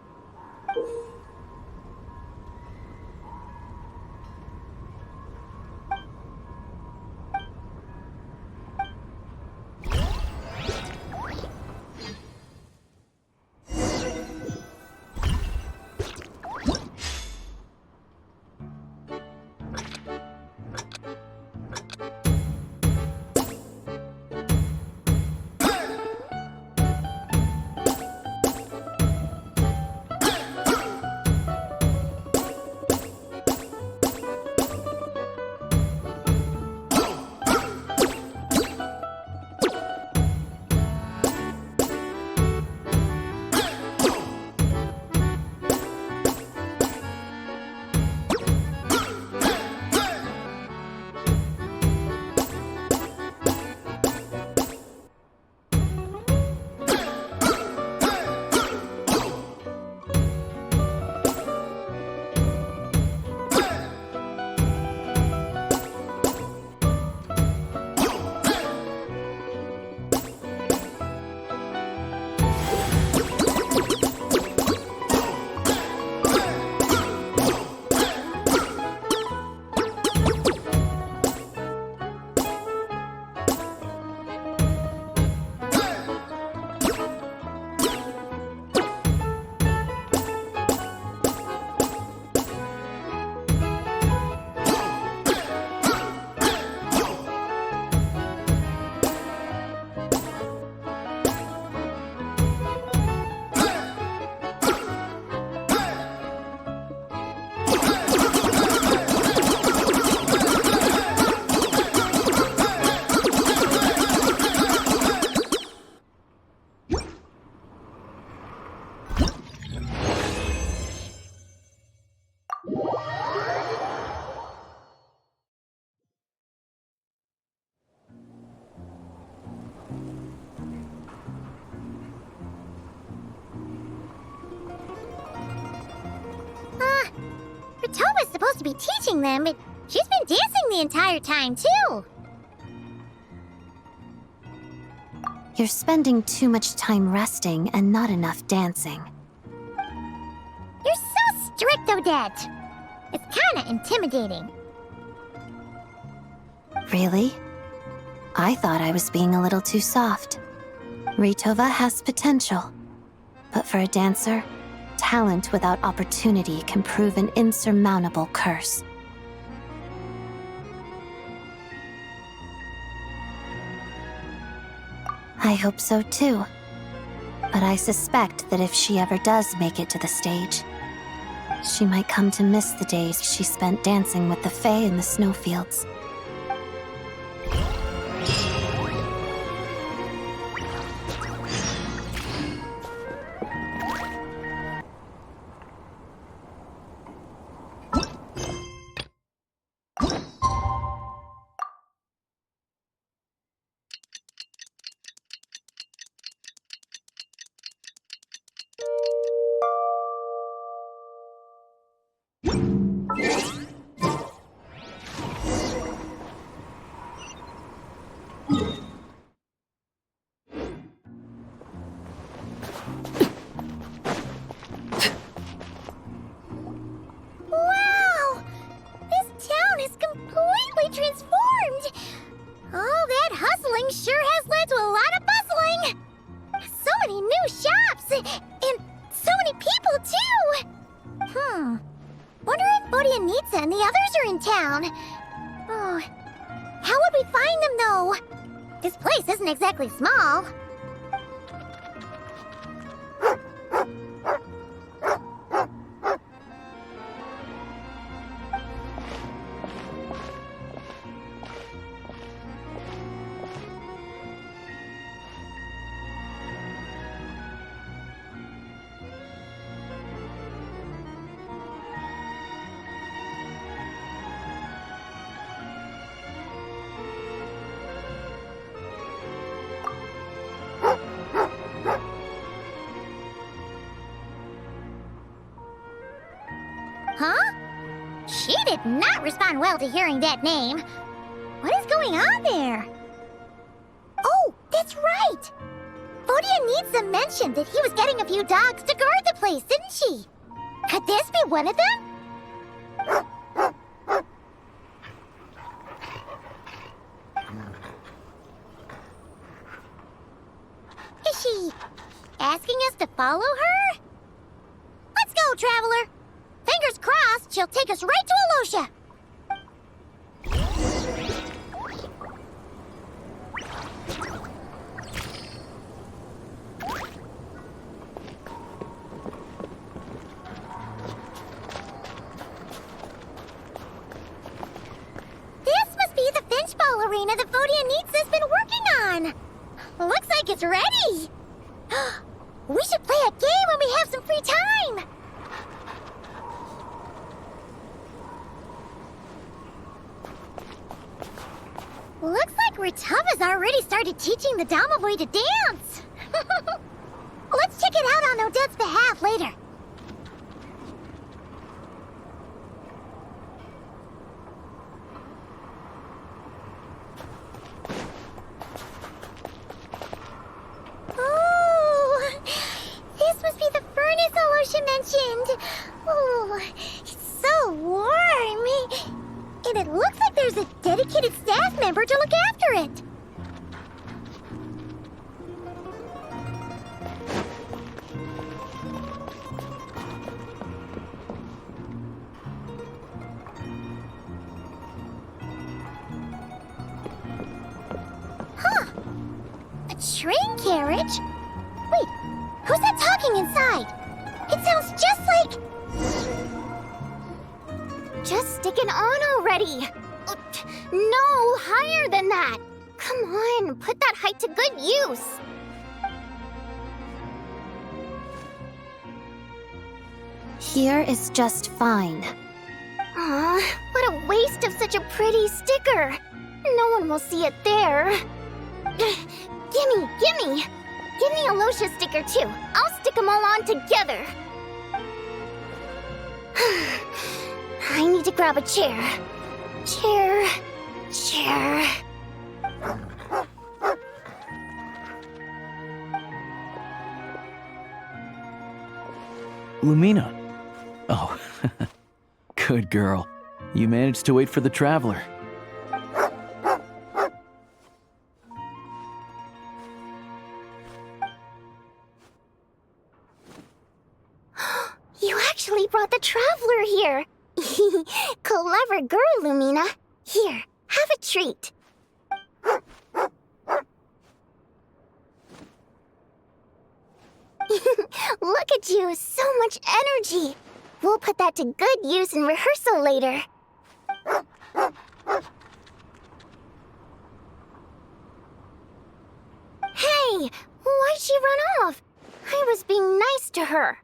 to be teaching them, but she's been dancing the entire time, too. You're spending too much time resting and not enough dancing. You're so strict, Odette. It's kinda intimidating. Really? I thought I was being a little too soft. Ritova has potential. But for a dancer, talent without opportunity can prove an insurmountable curse. I hope so too. But I suspect that if she ever does make it to the stage, she might come to miss the days she spent dancing with the Fae in the snowfields. Wow! This town is completely transformed! All that hustling sure has led to a lot of bustling! So many new shops! And so many people, too! Wonder if Bodianitsa and the others are in town. Oh, how would we find them, though? This place isn't exactly small. Huh? She did not respond well to hearing that name. What is going on there? Oh, that's right! Bodianitsa mentioned that he was getting a few dogs to guard the place, didn't she? Could this be one of them? Is she asking us to follow her? Let's go, Traveler! Fingers crossed she'll take us right to Alosha! This must be the Finchball arena that Bodianitsa's been working on! Looks like it's ready! We should play a game when we have some free time! Looks like Ritova's already started teaching the Dama Boy to dance! Let's check it out on Odette's behalf later. Oh, this must be the furnace Alosha mentioned. Oh, it's so warm. And it looks like there's a dedicated staff member to look after it. Huh. A train carriage? Wait, who's that talking inside? It sounds just like... Just stick it on already! No, higher than that! Come on, put that height to good use! Here is just fine. Aw, what a waste of such a pretty sticker! No one will see it there. Gimme! Give me a Alosha sticker too. I'll stick them all on together. I need to grab a chair. Chair. Lumina. Oh, good girl. You managed to wait for the traveler. You actually brought the traveler here. Clever girl, Lumina. Here, have a treat. Look at you, so much energy. We'll put that to good use in rehearsal later. Hey, why'd she run off? I was being nice to her.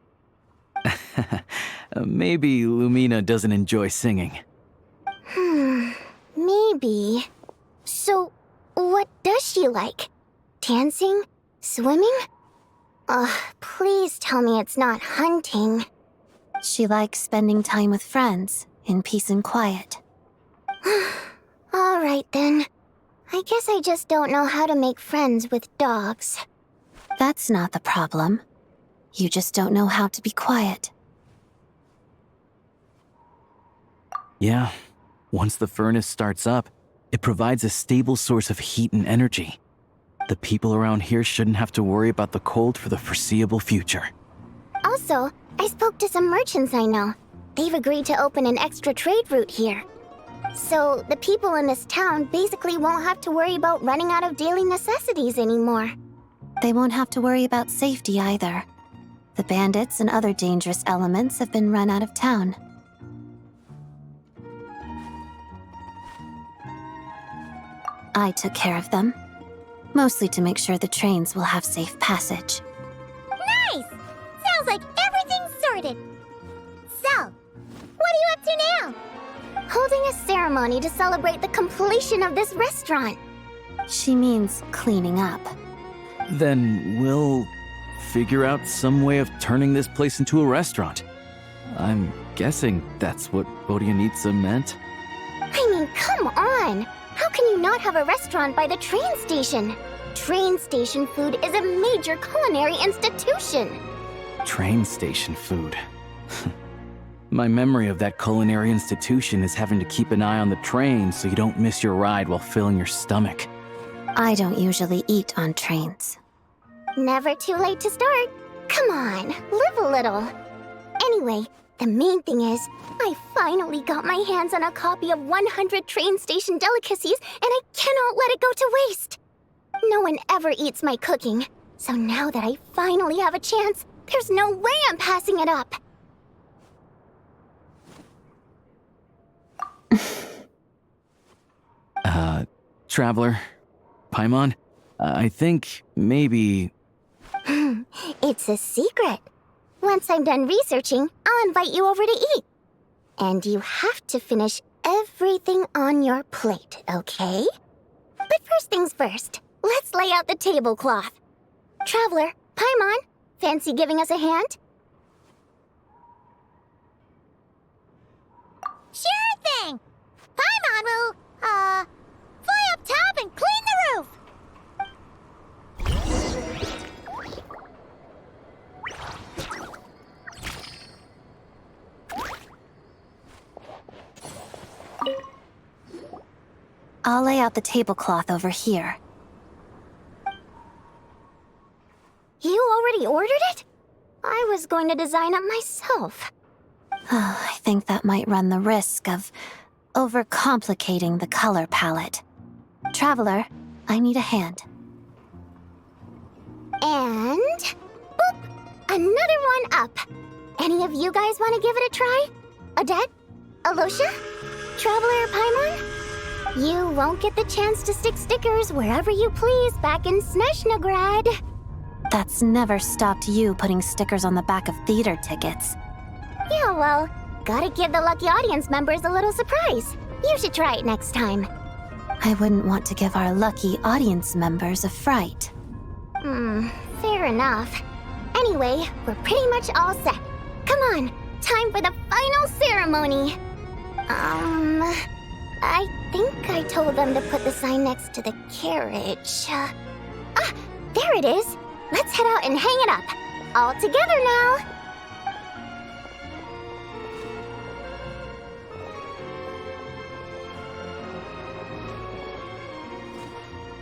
Maybe Lumina doesn't enjoy singing. Maybe. So, what does she like? Dancing? Swimming? Please tell me it's not hunting. She likes spending time with friends, in peace and quiet. All right then. I guess I just don't know how to make friends with dogs. That's not the problem. You just don't know how to be quiet. Yeah, once the furnace starts up, it provides a stable source of heat and energy. The people around here shouldn't have to worry about the cold for the foreseeable future. Also, I spoke to some merchants I know. They've agreed to open an extra trade route here. So, the people in this town basically won't have to worry about running out of daily necessities anymore. They won't have to worry about safety either. The bandits and other dangerous elements have been run out of town. I took care of them. Mostly to make sure the trains will have safe passage. Nice! Sounds like everything's sorted. So, what are you up to now? Holding a ceremony to celebrate the completion of this restaurant. She means cleaning up. Then we'll figure out some way of turning this place into a restaurant. I'm guessing that's what Bodianitsa meant. I mean, come on! How can you not have a restaurant by the train station? Train station food is a major culinary institution. Train station food. My memory of that culinary institution is having to keep an eye on the train so you don't miss your ride while filling your stomach. I don't usually eat on trains. Never too late to start. Come on, live a little. Anyway, the main thing is, I finally got my hands on a copy of 100 train station delicacies, and I cannot let it go to waste. No one ever eats my cooking, so now that I finally have a chance, there's no way I'm passing it up. Traveler, Paimon, I think maybe... It's a secret. Once I'm done researching, I'll invite you over to eat. And you have to finish everything on your plate, okay? But first things first, let's lay out the tablecloth. Traveler, Paimon, fancy giving us a hand? Sure thing! Paimon will, fly up top and clean the roof! I'll lay out the tablecloth over here. You already ordered it? I was going to design it myself. I think that might run the risk of overcomplicating the color palette. Traveler, I need a hand. And... boop! Another one up. Any of you guys want to give it a try? Odette? Alosha? Traveler Paimon? You won't get the chance to stick stickers wherever you please back in Snezhnaya. That's never stopped you putting stickers on the back of theater tickets. Yeah, well, gotta give the lucky audience members a little surprise. You should try it next time. I wouldn't want to give our lucky audience members a fright. Fair enough. Anyway, we're pretty much all set. Come on, time for the final ceremony. I think I told them to put the sign next to the carriage. There it is. Let's head out and hang it up. All together now.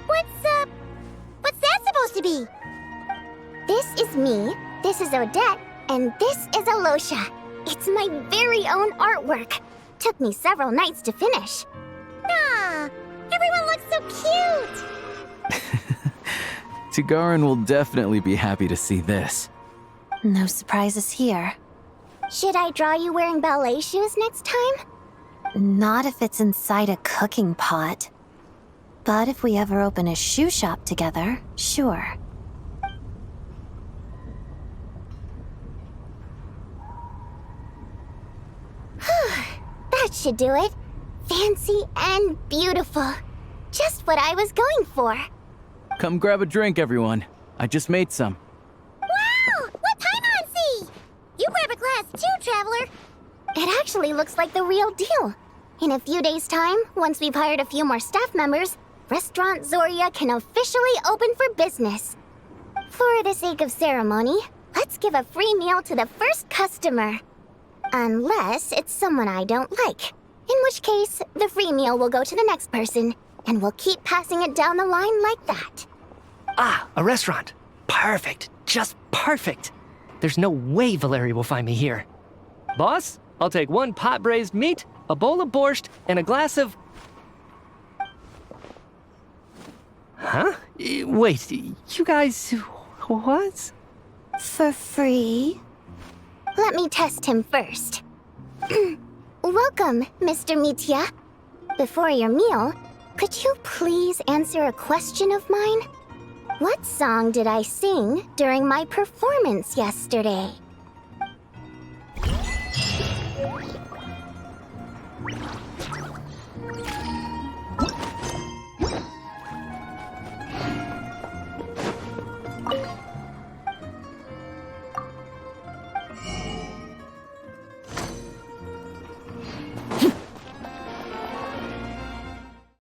What's that supposed to be? This is me, this is Odette, and this is Alosha. It's my very own artwork. Took me several nights to finish. Ah, everyone looks so cute. Tigarin will definitely be happy to see this. No surprises here. Should I draw you wearing ballet shoes next time? Not if it's inside a cooking pot. But if we ever open a shoe shop together, sure. That should do it. Fancy and beautiful. Just what I was going for. Come grab a drink, everyone. I just made some. Wow! What Paimon! You grab a glass too, Traveler. It actually looks like the real deal. In a few days' time, once we've hired a few more staff members, Restaurant Zoria can officially open for business. For the sake of ceremony, let's give a free meal to the first customer. Unless it's someone I don't like. In which case, the free meal will go to the next person, and we'll keep passing it down the line like that. Ah, a restaurant. Perfect. Just perfect. There's no way Valeri will find me here. Boss, I'll take 1 pot braised meat, a bowl of borscht, and a glass of... Huh? Wait, you guys... what? For free? Let me test him first. Welcome, Mr. Mitya. Before your meal, could you please answer a question of mine? What song did I sing during my performance yesterday?